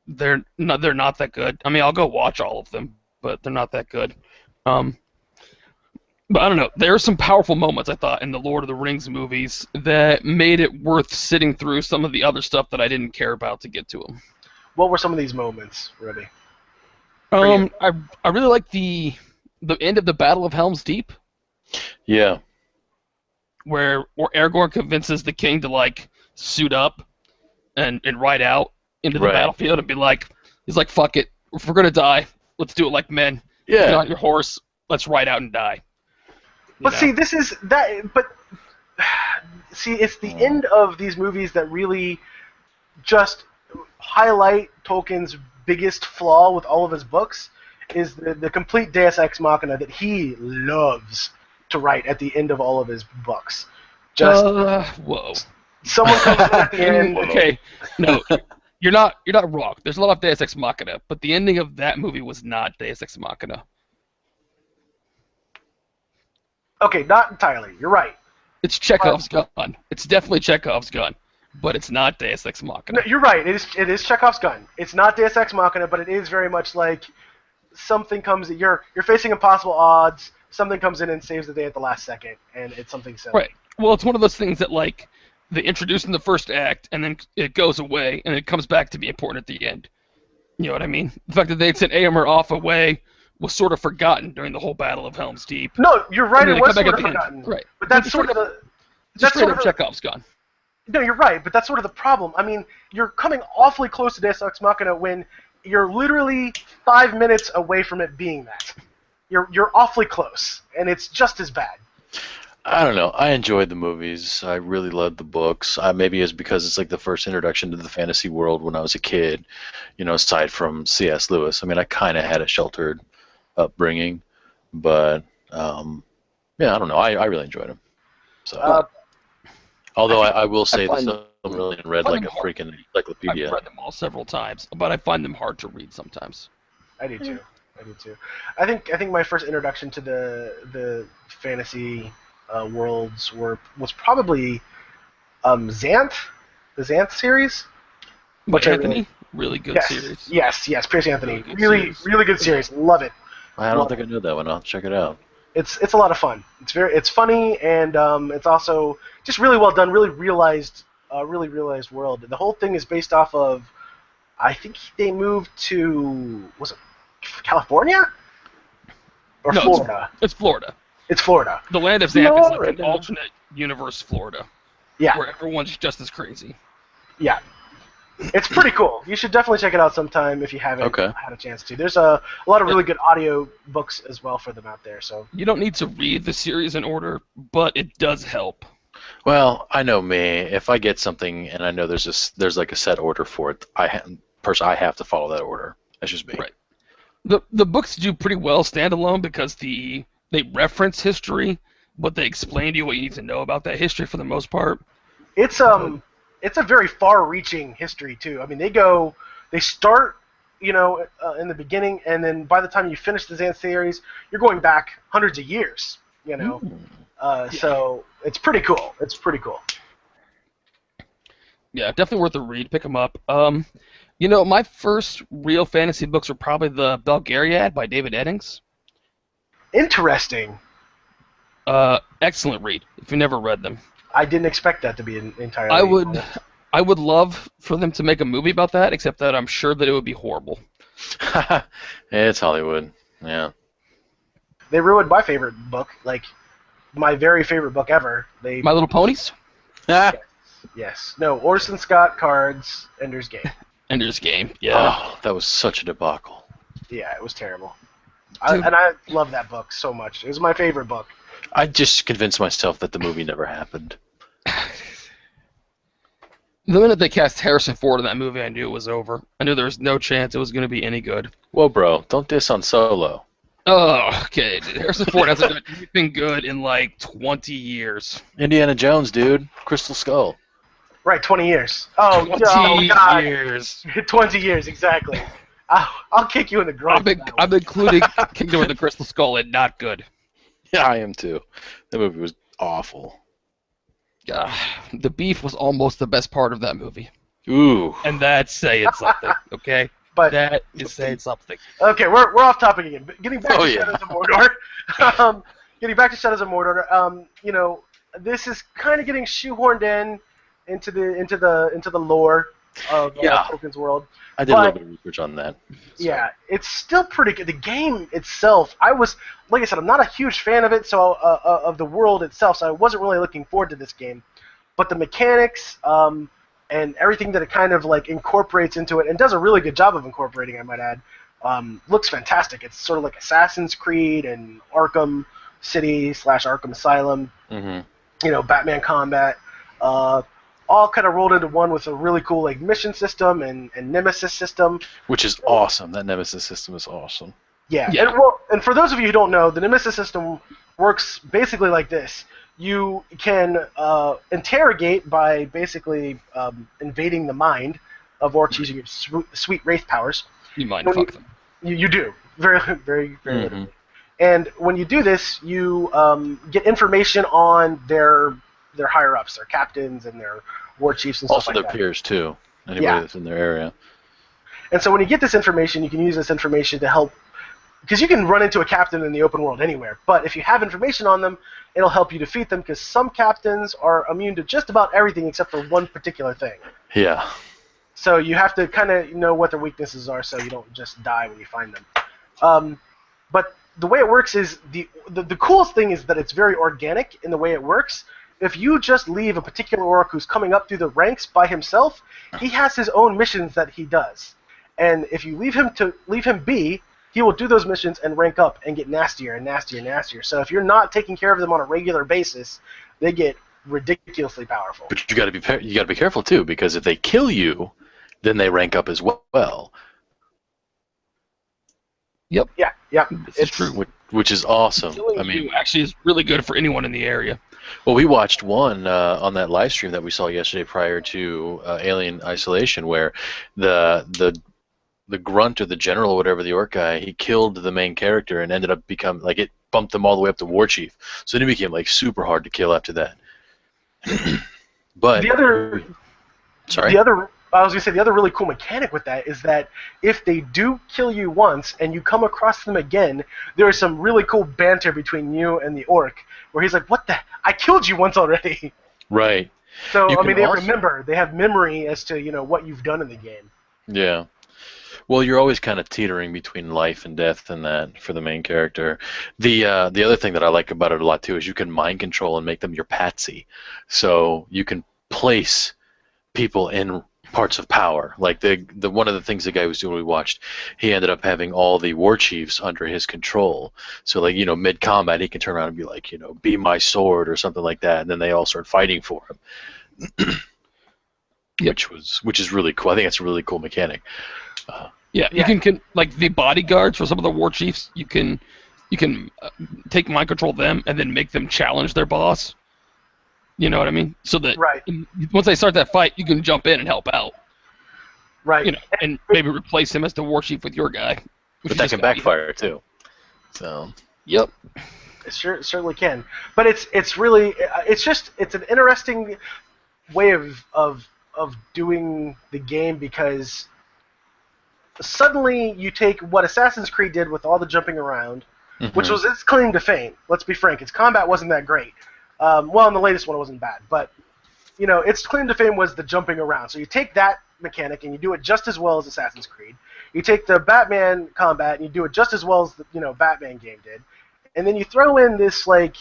They're not that good. I mean, I'll go watch all of them, but they're not that good. But I don't know. There are some powerful moments, I thought, in the Lord of the Rings movies that made it worth sitting through some of the other stuff that I didn't care about to get to them. What were some of these moments, Ruby? I really like the end of the Battle of Helm's Deep, Yeah. where Aragorn convinces the king to like suit up and ride out into the Right. battlefield and he's like, fuck it, if we're gonna die, let's do it like men. Yeah. Get on your horse, let's ride out and die. You But know? see, this is that. But see, it's the end of these movies that really just highlight Tolkien's biggest flaw with all of his books is the complete Deus Ex Machina that he loves to write at the end of all of his books. Just whoa. someone comes in at the end. Okay, no, you're not wrong. There's a lot of Deus Ex Machina, but the ending of that movie was not Deus Ex Machina. Okay, not entirely. You're right. It's Chekhov's gun. It's definitely Chekhov's gun, but it's not Deus Ex Machina. No, you're right. It is Chekhov's gun. It's not Deus Ex Machina, but it is very much like something comes. You're facing impossible odds. Something comes in and saves the day at the last second, and it's something silly. Right. Well, it's one of those things that like they introduce in the first act, and then it goes away, and it comes back to be important at the end. You know what I mean? The fact that they'd sent Éomer off away was sort of forgotten during the whole Battle of Helm's Deep. No, you're right. And then It they was come back sort at of the end. forgotten. Right. But that's Just sort of straight the. Just That's straight sort up of Chekhov's gun. No, you're right, but that's sort of the problem. I mean, you're coming awfully close to Deus Ex Machina when you're literally 5 minutes away from it being that. You're awfully close, and it's just as bad. I don't know. I enjoyed the movies. I really loved the books. Maybe it's because it's like the first introduction to the fantasy world when I was a kid, aside from C.S. Lewis. I mean, I kind of had a sheltered upbringing, but yeah, I don't know. I really enjoyed them. So, although I will say this, I'm really read like a freaking encyclopedia. I've read them all several times, but I find them hard to read sometimes. I do too. I think my first introduction to the fantasy worlds was probably Xanth, the Xanth series. But Which I Anthony, really good series. Yes, Pierce Anthony, Really good really good series. Love it. I don't think I knew that one. I'll check it out. It's a lot of fun. It's funny, and it's also just really well done. Really realized world. The whole thing is based off of, I think they moved to, was it California or No, Florida? It's Florida. It's Florida. The land of Xanth is like an Florida. alternate universe Florida, Yeah, where everyone's just as crazy. yeah. It's pretty cool. You should definitely check it out sometime if you haven't had a chance to. There's a lot of really good audio books as well for them out there. So You don't need to read the series in order, but it does help. Well, I know me. If I get something and I know there's like a set order for it, I have to follow that order. That's just me. Right. The books do pretty well standalone because they reference history, but they explain to you what you need to know about that history for the most part. it's a very far-reaching history too. I mean, they start, in the beginning, and then by the time you finish the Xanth series, you're going back hundreds of years. So it's pretty cool. Yeah, definitely worth a read. Pick them up. My first real fantasy books were probably the Belgariad by David Eddings. Interesting. Excellent read if you never read them. I didn't expect that to be entirely. I would love for them to make a movie about that, except that I'm sure that it would be horrible. It's Hollywood. Yeah. They ruined my favorite book. Like, my very favorite book ever. My Little Ponies? Yes. No, Orson Scott Card's Ender's Game. Ender's Game, yeah. Oh, that was such a debacle. Yeah, it was terrible. Dude. And I love that book so much. It was my favorite book. I just convinced myself that the movie never happened. The minute they cast Harrison Ford in that movie, I knew it was over. I knew there was no chance it was going to be any good. Whoa, bro, don't diss on Solo. Oh, okay. Dude. Harrison Ford hasn't done anything good in like 20 years. Indiana Jones, dude. Crystal Skull. Right, 20 years. Oh, 20 God. years. 20 years, exactly. I'll kick you in the groin. I'm including Kingdom of the Crystal Skull and not good. Yeah, I am too. That movie was awful. The beef was almost the best part of that movie. Ooh. And that's saying something, okay? But that is saying something. Okay, we're off topic again. Getting back to yeah. Shadows of Mordor. Getting back to Shadows of Mordor. You know, this is kind of getting shoehorned into the lore of Tolkien's world. I did a little bit of research on that. So. Yeah, it's still pretty good. The game itself, like I said, I'm not a huge fan of it, so of the world itself, so I wasn't really looking forward to this game. But the mechanics and everything that it kind of like incorporates into it, and does a really good job of incorporating, I might add, looks fantastic. It's sort of like Assassin's Creed and Arkham City / Arkham Asylum. Mm-hmm. You know, Batman combat. All kind of rolled into one with a really cool like mission system and nemesis system. Which is awesome. That nemesis system is awesome. Yeah. Yeah. And for those of you who don't know, the nemesis system works basically like this. You can interrogate by basically invading the mind of orcs using your sweet wraith powers. You mind fuck them. You do. Very, very, very literally. And when you do this, you get information on their higher-ups, their captains and their war chiefs and stuff Also like that. their peers, too. Anybody that's in their area. And so when you get this information, you can use this information to help, because you can run into a captain in the open world anywhere, but if you have information on them, it'll help you defeat them, because some captains are immune to just about everything except for one particular thing. Yeah. So you have to kind of know what their weaknesses are so you don't just die when you find them. But the way it works is, the coolest thing is that it's very organic in the way it works. If you just leave a particular orc who's coming up through the ranks by himself, he has his own missions that he does. And if you leave him be, he will do those missions and rank up and get nastier and nastier and nastier. So if you're not taking care of them on a regular basis, they get ridiculously powerful. But you got to be careful too, because if they kill you, then they rank up as well. Yep. Yeah. It's true. Which is awesome. Killing you actually is really good for anyone in the area. Well, we watched one on that live stream that we saw yesterday prior to Alien Isolation, where the grunt or the general or whatever, the orc guy, he killed the main character and ended up it bumped them all the way up to war chief. So then it became like super hard to kill after that. But the other really cool mechanic with that is that if they do kill you once and you come across them again, there is some really cool banter between you and the orc, where he's like, "What the? I killed you once already." Right. So they have memory as to what you've done in the game. Yeah. Well, you're always kind of teetering between life and death and that for the main character. The other thing that I like about it a lot too is you can mind control and make them your patsy, so you can place people in parts of power. Like the one of the things the guy was doing, we watched, he ended up having all the war chiefs under his control. So like mid combat, he can turn around and be like be my sword or something like that, and then they all start fighting for him. Yep. Which is really cool. I think that's a really cool mechanic. You can like the bodyguards for some of the war chiefs. You can take mind control them and then make them challenge their boss. You know what I mean? So that once they start that fight, you can jump in and help out. Right. And maybe replace him as the war chief with your guy. But that can backfire too. So. Yep. It certainly can. But it's really it's an interesting way of doing the game, because suddenly you take what Assassin's Creed did with all the jumping around, which was its claim to fame. Let's be frank, its combat wasn't that great. Well, in the latest one it wasn't bad, but its claim to fame was the jumping around. So you take that mechanic and you do it just as well as Assassin's Creed. You take the Batman combat and you do it just as well as the Batman game did, and then you throw in this like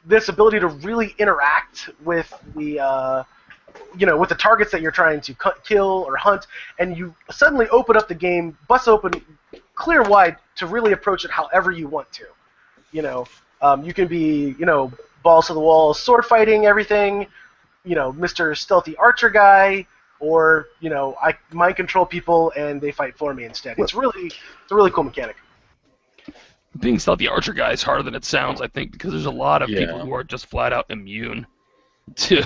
this ability to really interact with the with the targets that you're trying to kill or hunt, and you suddenly open up the game, bust open, clear wide to really approach it however you want to. You can be balls to the wall, sword fighting everything, Mr. Stealthy Archer guy, or I mind control people and they fight for me instead. It's a really cool mechanic. Being stealthy archer guy is harder than it sounds, I think, because there's a lot of people Yeah. who are just flat out immune to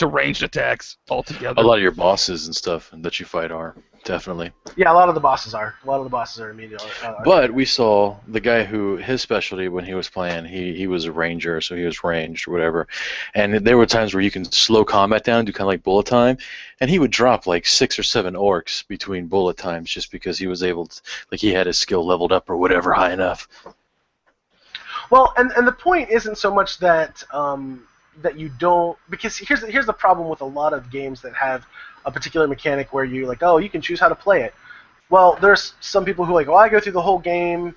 ranged attacks altogether. A lot of your bosses and stuff that you fight are definitely. Yeah, a lot of the bosses are. Immediate. But we saw the guy who his specialty when he was playing, he was a ranger, so he was ranged or whatever. And there were times where you can slow combat down, do kind of like bullet time, and he would drop like 6 or 7 orcs between bullet times just because he was able to, like he had his skill leveled up or whatever high enough. Well, and the point isn't so much that that you don't, because here's the problem with a lot of games that have a particular mechanic where you like, oh, you can choose how to play it. Well, there's some people who like, oh, I go through the whole game,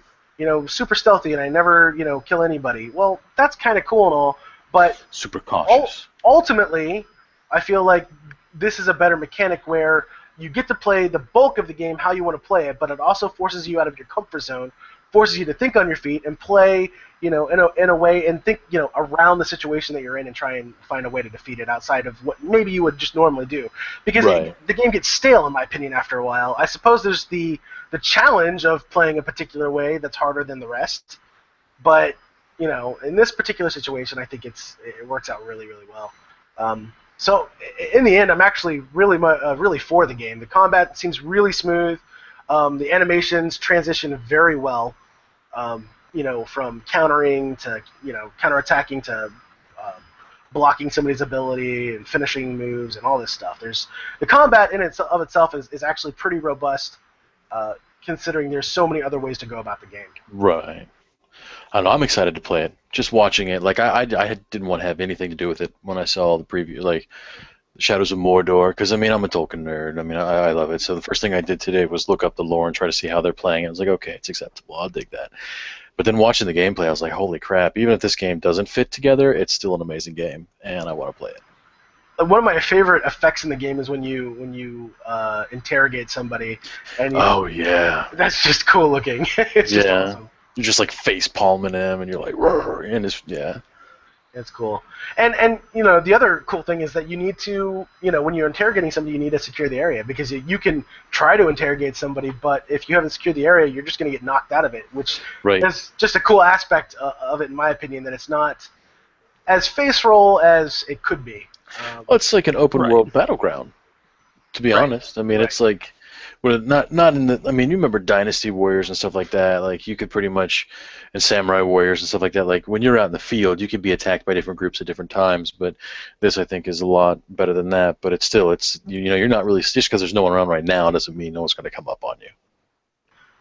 super stealthy and I never, kill anybody. Well, that's kind of cool and all, but Super cautious. ultimately, I feel like this is a better mechanic where you get to play the bulk of the game how you want to play it, but it also forces you out of your comfort zone, forces you to think on your feet and play, in a way and think, around the situation that you're in and try and find a way to defeat it outside of what maybe you would just normally do. Because Right. the game gets stale, in my opinion, after a while. I suppose there's the challenge of playing a particular way that's harder than the rest, but in this particular situation, I think it works out really, really well. So in the end, I'm actually really for the game. The combat seems really smooth. The animations transition very well. From countering to counterattacking to blocking somebody's ability and finishing moves and all this stuff. The combat in itself is actually pretty robust, considering there's so many other ways to go about the game. Right. I don't know. I'm excited to play it. Just watching it, like I didn't want to have anything to do with it when I saw the preview, like Shadows of Mordor, because I'm a Tolkien nerd. I love it. So the first thing I did today was look up the lore and try to see how they're playing it. I was like, okay, it's acceptable. I'll dig that. But then watching the gameplay, I was like, holy crap! Even if this game doesn't fit together, it's still an amazing game, and I want to play it. One of my favorite effects in the game is when you interrogate somebody, and Oh yeah. that's just cool looking. It's just Yeah. awesome. You're just like face palming him, and you're like, "Rrr," and It's cool. And the other cool thing is that you need to, when you're interrogating somebody, you need to secure the area, because you can try to interrogate somebody, but if you haven't secured the area, you're just going to get knocked out of it, which Right. is just a cool aspect of it, in my opinion, that it's not as face roll as it could be. Well, it's like an open Right. world battleground. To be Right. honest, it's like, well, not in the. You remember Dynasty Warriors and stuff like that. Like you could pretty much, and Samurai Warriors and stuff like that. Like when you're out in the field, you could be attacked by different groups at different times. But this, I think, is a lot better than that. But it's you're not really, just because there's no one around right now doesn't mean no one's going to come up on you.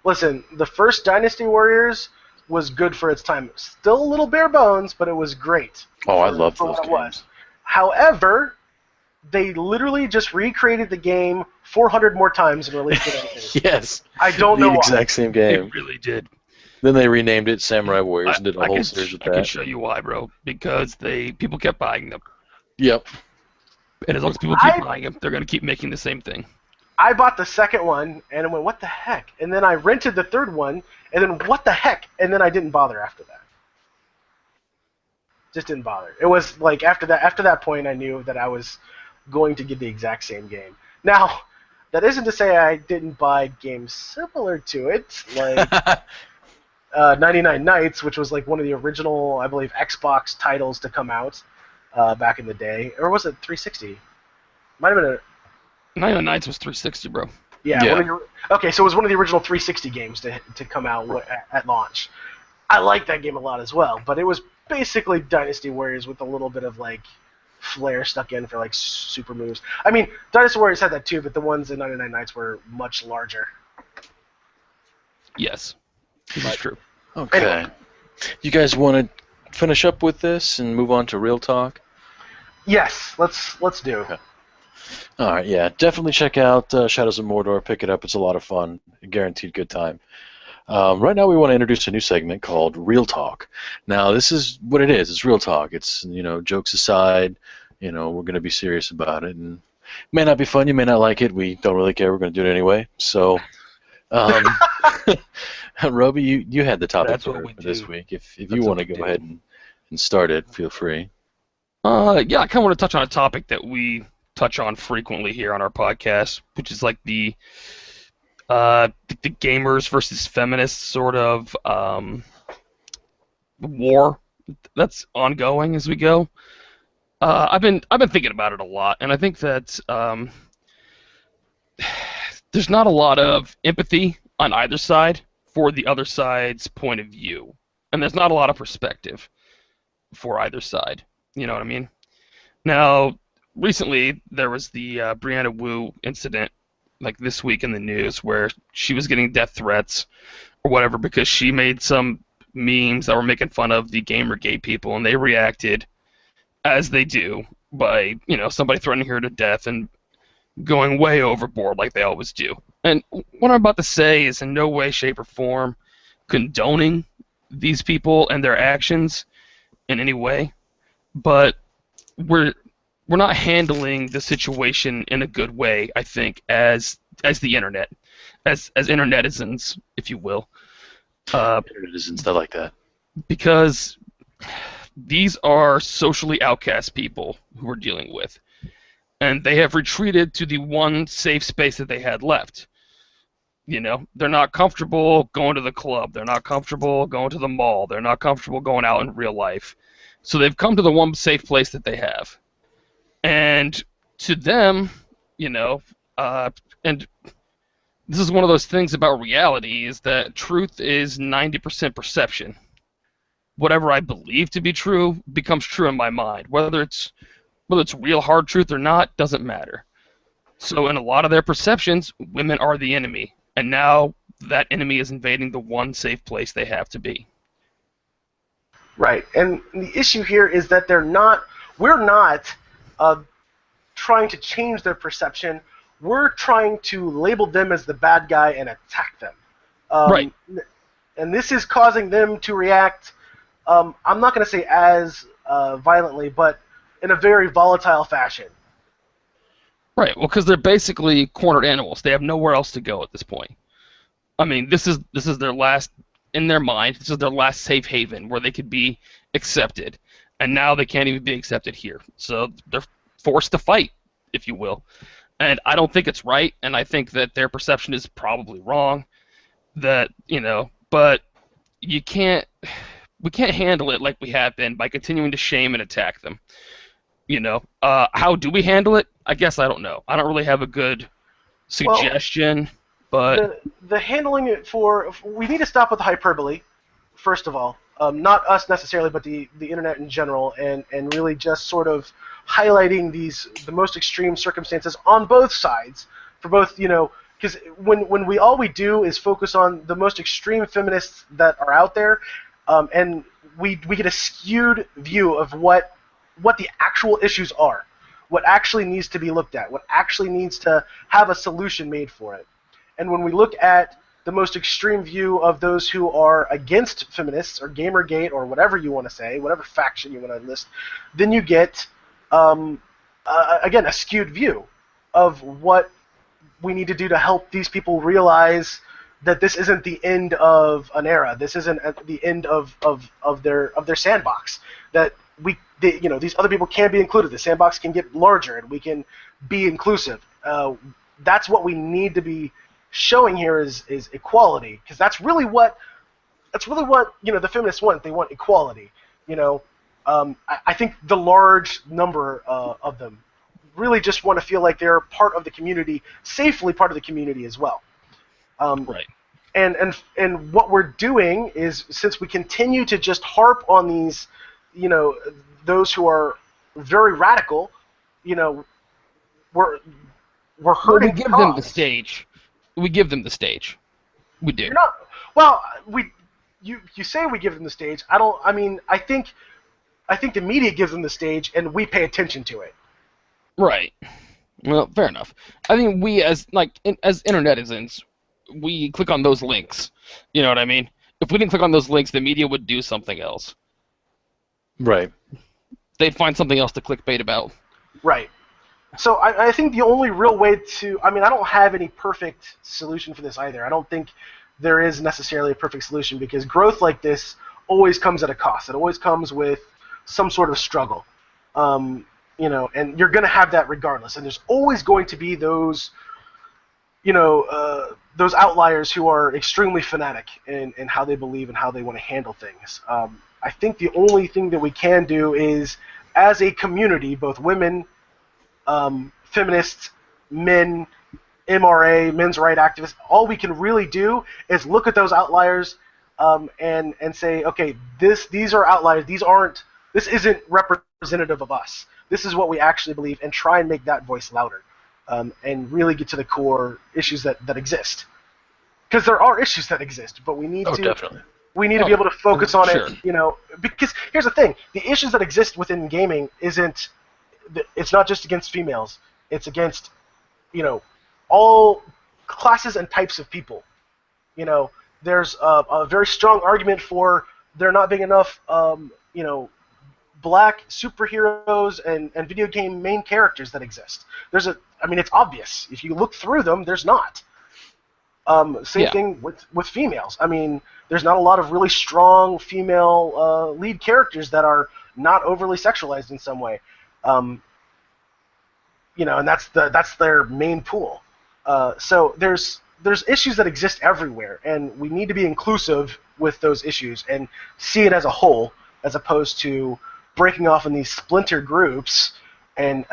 Listen, the first Dynasty Warriors was good for its time. Still a little bare bones, but it was great. Oh, I for- love for those what it games. was. However, they literally just recreated the game 400 more times and released it as is. Yes. I don't know The why. exact same game. It really did. Then they renamed it Samurai Warriors and did a whole series with I can that. show you why, bro. Because people kept buying them, Yep. and as long as people keep I- buying them, they're gonna keep making the same thing. I bought the second one and I went, what the heck? And then I rented the third one and then what the heck? And then I didn't bother after that. Just didn't bother. It was like after that point I knew that I was going to get the exact same game. Now, that isn't to say I didn't buy games similar to it, like 99 Nights, which was like one of the original, I believe, Xbox titles to come out back in the day. Or was it 360? Might have been a... Night of Nights was 360, bro. Yeah. Yeah. Okay, so it was one of the original 360 games to come out at launch. I liked that game a lot as well, but it was basically Dynasty Warriors with a little bit of like flair stuck in for like super moves. I mean, Dynasty Warriors had that too, but the ones in 99 Nights were much larger. Yes, this is true. Okay. Anyway. You guys want to finish up with this and move on to real talk? Yes, let's do. Okay. All right, yeah, definitely check out Shadows of Mordor. Pick it up; it's a lot of fun. Guaranteed good time. Right now, we want to introduce a new segment called Real Talk. Now, this is what it is. It's real talk. It's, jokes aside, we're going to be serious about it. And it may not be fun. You may not like it. We don't really care. We're going to do it anyway. So, um, Roby, you had the topic That's what we for this do. week. If That's you what want to we go do. ahead and start it, feel free. Yeah, I kind of want to touch on a topic that we touch on frequently here on our podcast, which is like the gamers versus feminists sort of war that's ongoing as we go. I've been thinking about it a lot, and I think that there's not a lot of empathy on either side for the other side's point of view, and there's not a lot of perspective for either side. You know what I mean? Now, recently there was the Brianna Wu incident, like this week in the news, where she was getting death threats or whatever because she made some memes that were making fun of the Gamergate people, and they reacted as they do by somebody threatening her to death and going way overboard like they always do. And what I'm about to say is in no way, shape, or form condoning these people and their actions in any way, but we're not handling the situation in a good way, I think, as the internet, as internetizens, if you will, Netizens, I like that. because these are socially outcast people who we're dealing with, and they have retreated to the one safe space that they had left. They're not comfortable going to the club. They're not comfortable going to the mall. They're not comfortable going out in real life. So they've come to the one safe place that they have. And to them, and this is one of those things about reality, is that truth is 90% perception. Whatever I believe to be true becomes true in my mind. Whether it's real hard truth or not doesn't matter. So in a lot of their perceptions, women are the enemy, and now that enemy is invading the one safe place they have to be. Right, and the issue here is that we're not trying to change their perception. We're trying to label them as the bad guy and attack them. Right. And this is causing them to react, I'm not going to say as violently, but in a very volatile fashion. Right, well, because they're basically cornered animals. They have nowhere else to go at this point. I mean, this is their last, in their mind, this is their last safe haven where they could be accepted. And now they can't even be accepted here. So they're forced to fight, if you will. And I don't think it's right, and I think that their perception is probably wrong. But we can't handle it like we have been by continuing to shame and attack them. How do we handle it? I guess I don't know. I don't really have a good suggestion, but the handling it we need to stop with the hyperbole, first of all. Not us necessarily, but the internet in general, and really just sort of highlighting the most extreme circumstances on both sides, for both, because when all we do is focus on the most extreme feminists that are out there, and we get a skewed view of what the actual issues are, what actually needs to be looked at, what actually needs to have a solution made for it. And when we look at the most extreme view of those who are against feminists or Gamergate or whatever you want to say, whatever faction you want to list, then you get, again, a skewed view of what we need to do to help these people realize that this isn't the end of an era. This isn't the end of their sandbox. That these other people can be included. The sandbox can get larger, and we can be inclusive. That's what we need to be showing here is equality, because that's really what the feminists want. They want equality. I think the large number of them really just want to feel like they're part of the community, safely part of the community as well. right. And what we're doing is, since we continue to just harp on these, those who are very radical, we're hurting. We give them the stage. We give them the stage. We do. You say we give them the stage. I think the media gives them the stage, and we pay attention to it. Right. Well, fair enough. I think we as internetizens, we click on those links. You know what I mean? If we didn't click on those links, the media would do something else. Right. They'd find something else to clickbait about. Right. So I think the only real way to, I mean, I don't have any perfect solution for this either. I don't think there is necessarily a perfect solution because growth like this always comes at a cost. It always comes with some sort of struggle. And you're going to have that regardless. And there's always going to be those, those outliers who are extremely fanatic in how they believe and how they want to handle things. I think the only thing that we can do is, as a community, both women, feminists, men, MRA, men's rights activists, all we can really do is look at those outliers and say, okay, these are outliers. This isn't representative of us. This is what we actually believe, and try and make that voice louder, and really get to the core issues that exist. Because there are issues that exist, but we need to definitely. we need to be able to focus on sure. it. Because here's the thing: the issues that exist within gaming it's not just against females. It's against, all classes and types of people. There's a very strong argument for there not being enough, black superheroes and video game main characters that exist. It's obvious. If you look through them, there's not. Same thing with females. I mean, there's not a lot of really strong female lead characters that are not overly sexualized in some way. And that's their main pool. So there's issues that exist everywhere, and we need to be inclusive with those issues and see it as a whole, as opposed to breaking off in these splinter groups and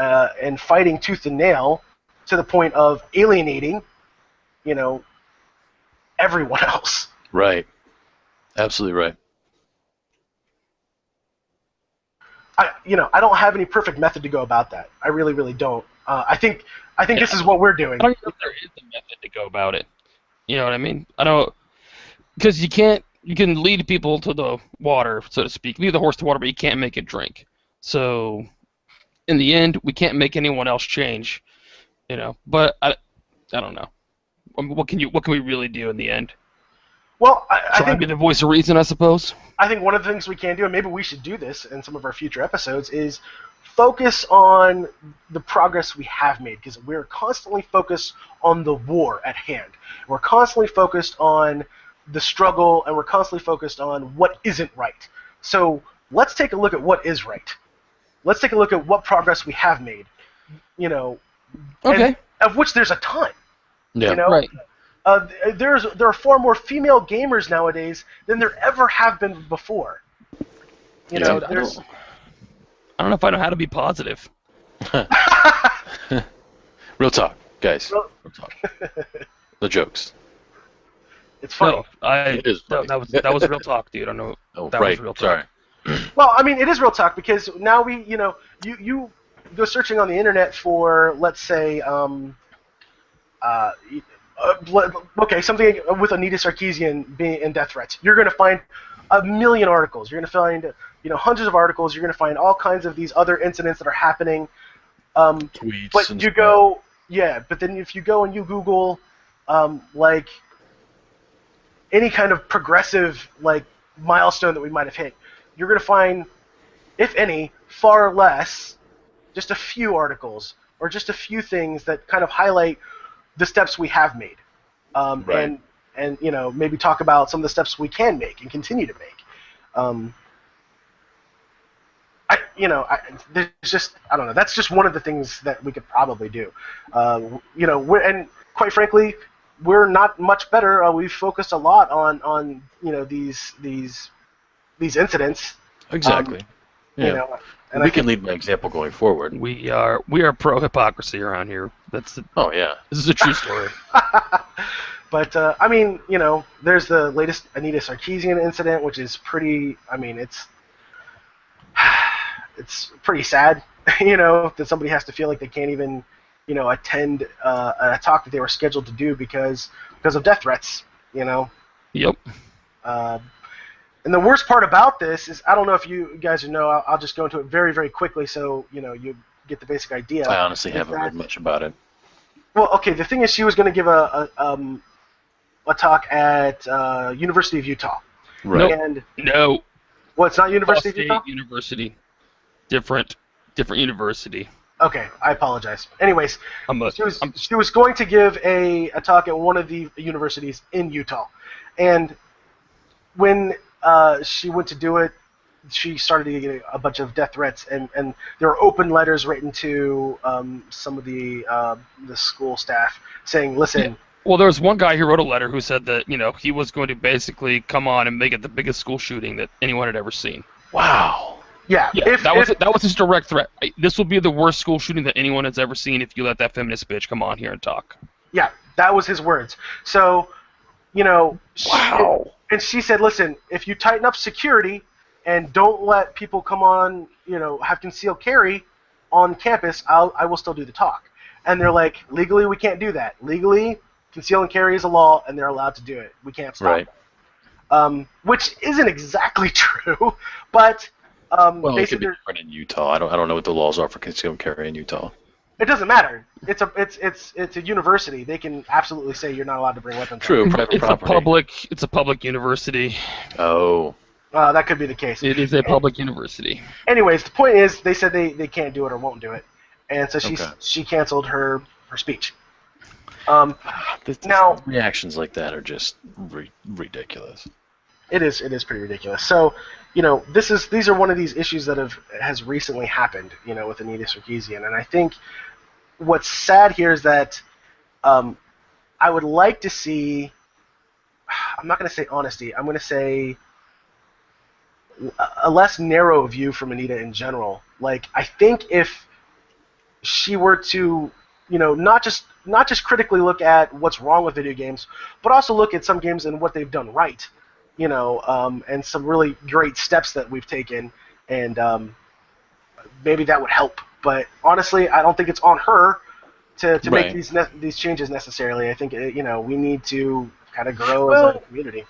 fighting tooth and nail to the point of alienating, everyone else. Right. Absolutely right. I don't have any perfect method to go about that. I really, really don't. I think this is what we're doing. I don't know if there is a method to go about it. You know what I mean? I don't, because you can lead people to the water, so to speak. Lead the horse to water, but you can't make it drink. So, in the end, we can't make anyone else change. But I don't know. What can we really do in the end? Well, I Try think and be the voice of reason, I suppose. I think one of the things we can do, and maybe we should do this in some of our future episodes, is focus on the progress we have made, because we're constantly focused on the war at hand. We're constantly focused on the struggle, and we're constantly focused on what isn't right. So let's take a look at what is right. Let's take a look at what progress we have made. Okay. Of which there's a ton. Yeah. Right. There are far more female gamers nowadays than there ever have been before. I don't know if I know how to be positive. Real talk, guys. Real talk. The jokes. It's funny. No, It is funny. that was real talk, dude. I know. Oh, that right. was real talk. Sorry. Well, I mean, it is real talk because now you go searching on the internet for, let's say, something with Anita Sarkeesian being in death threats. You're going to find a million articles. You're going to find, hundreds of articles. You're going to find all kinds of these other incidents that are happening. Tweets. But and you stuff. go, but then if you go and you Google, like any kind of progressive milestone that we might have hit, you're going to find, if any, far less, just a few articles or just a few things that kind of highlight the steps we have made, Right. and maybe talk about some of the steps we can make and continue to make. There's just, I don't know. That's just one of the things that we could probably do. And quite frankly, we're not much better. We've focused a lot on these incidents. Exactly. And we can lead by example going forward. We are pro hypocrisy around here. This Oh yeah. is a true story. But there's the latest Anita Sarkeesian incident, which is pretty. I mean, it's pretty sad, that somebody has to feel like they can't even, attend a talk that they were scheduled to do because of death threats. Yep. And the worst part about this is, I don't know if you guys know. I'll just go into it very, very quickly, so you get the basic idea. I honestly haven't read much about it. Well, okay. The thing is, she was going to give a talk at University of Utah. Right. Nope. And No. well, it's not University Utah of State Utah? University. Different university. Okay, I apologize. Anyways, I'm she was going to give a talk at one of the universities in Utah. And when she went to do it, she started to get a bunch of death threats, and there were open letters written to some of the school staff saying, listen... Yeah. Well, there was one guy who wrote a letter who said that, he was going to basically come on and make it the biggest school shooting that anyone had ever seen. Wow. Yeah, that was his direct threat. This will be the worst school shooting that anyone has ever seen if you let that feminist bitch come on here and talk. Yeah, that was his words. So, Wow. And she said, listen, if you tighten up security and don't let people come on, have concealed carry on campus, I will still do the talk. And they're like, legally, we can't do that. Legally, conceal and carry is a law, and they're allowed to do it. We can't stop it. Which isn't exactly true, but... well, it could be different in Utah. I don't know what the laws are for concealed carry in Utah. It doesn't matter. It's a university. They can absolutely say you're not allowed to bring weapons. True, private property. It's a public university. Oh. That could be the case. It is a public university. Anyways, the point is, they said they can't do it or won't do it, and so she canceled her speech. Now reactions like that are just ridiculous. It is pretty ridiculous. So, these are one of these issues that has recently happened, with Anita Sarkeesian, and I think what's sad here is that I would like to see. I'm not going to say honesty. I'm going to say a less narrow view from Anita in general. Like, I think if she were to, not just critically look at what's wrong with video games, but also look at some games and what they've done right. And some really great steps that we've taken, and maybe that would help. But honestly, I don't think it's on her to make these changes necessarily. I think we need to kind of grow as a community.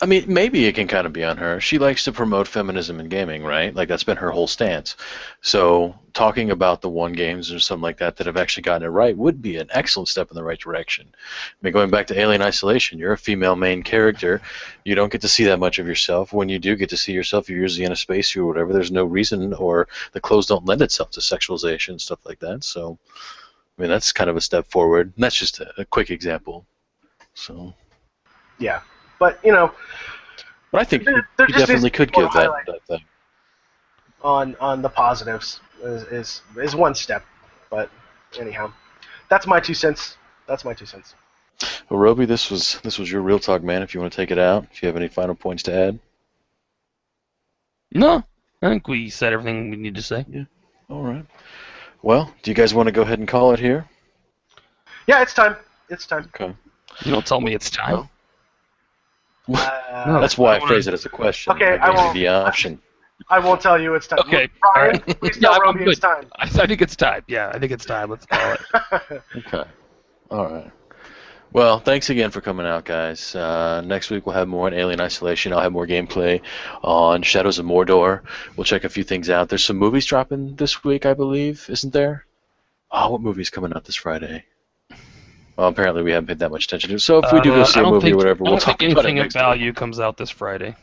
I mean, maybe it can kind of be on her. She likes to promote feminism in gaming, right? Like, that's been her whole stance. So talking about the one games or something like that have actually gotten it right would be an excellent step in the right direction. I mean, going back to Alien Isolation, you're a female main character. You don't get to see that much of yourself. When you do get to see yourself, you're usually in a spacesuit or whatever. There's no reason, or the clothes don't lend itself to sexualization and stuff like that. So, I mean, that's kind of a step forward. And that's just a quick example. So. Yeah. But, But I think you definitely could give that thing. On the positives is one step. But anyhow, that's my 2 cents. Well, Roby, this was your real talk, man. If you want to take it out, if you have any final points to add. No, I think we said everything we need to say. Yeah. All right. Well, do you guys want to go ahead and call it here? Yeah, it's time. Okay. You don't tell me it's time. That's why I phrase it as a question. Okay, I gave you the option. I won't tell you it's time. Okay. Brian, please tell Roby it's time. I think it's time. Yeah, I think it's time. Let's call it. Okay. All right. Well, thanks again for coming out, guys. Next week we'll have more on Alien Isolation. I'll have more gameplay on Shadows of Mordor. We'll check a few things out. There's some movies dropping this week, I believe, isn't there? Oh, what movie's coming out this Friday? Well, apparently we haven't paid that much attention to it. So if we do go see a movie or whatever, we'll talk about it next week. Anything of value comes out this Friday.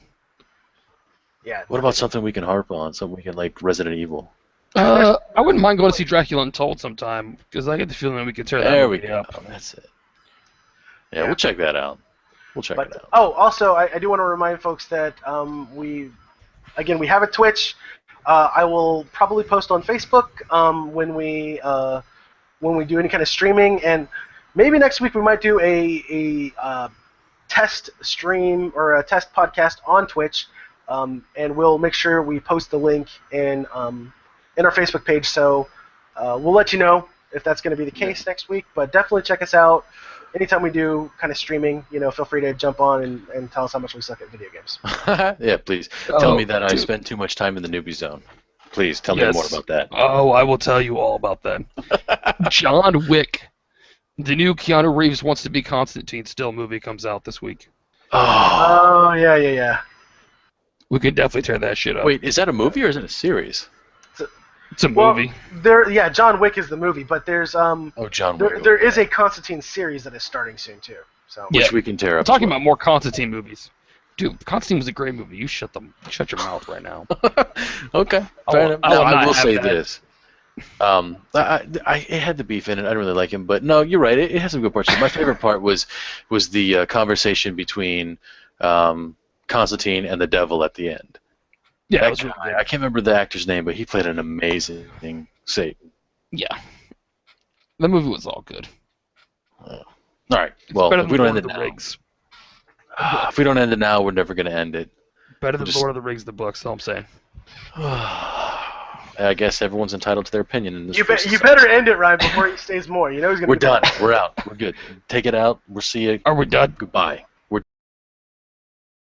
Yeah. What about something we can harp on? Something we can, like Resident Evil? I wouldn't mind going to see Dracula Untold sometime, because I get the feeling that we could tear that There we movie go. up. That's it. Yeah, we'll check that out. It out. Oh, also, I do want to remind folks that we have a Twitch. I will probably post on Facebook when we do any kind of streaming, and maybe next week we might do a test stream or a test podcast on Twitch, and we'll make sure we post the link in our Facebook page. So we'll let you know if that's going to be the case next week. But definitely check us out. Anytime we do kind of streaming, feel free to jump on and tell us how much we suck at video games. Yeah, please. Tell me that I spend too much time in the newbie zone. Please, tell me more about that. Oh, I will tell you all about that. John Wick. The new Keanu Reeves Wants to Be Constantine still movie comes out this week. Oh, yeah. We could definitely tear that shit up. Wait, is that a movie or is it a series? It's a movie. John Wick is the movie, but there's John Wick. There is a Constantine series that is starting soon too. So Yeah. Which we can tear I'm up. talking as well. about more Constantine movies. Dude, Constantine was a great movie. You shut your mouth right now. Okay, I fair will- enough. I Now will I not will have say that. this. It had the beef in it. I don't really like him, but no, you're right. It has some good parts. My favorite part was the conversation between Constantine and the devil at the end. Yeah, That it was really guy, good. I can't remember the actor's name, but he played an amazing Satan. Yeah. The movie was all good. All right. It's Well, better if than we don't Lord end of it the now, Rings. if we don't end it now, we're never going to end it. Better than Just- Lord of the Rings, the books, that's all I'm saying. I guess everyone's entitled to their opinion in this. you, free you society. better end it, Ryan, before he stays more. You know he's gonna. We're be done. We're out. We're good. Take it out. We'll see you. Are we done? Goodbye.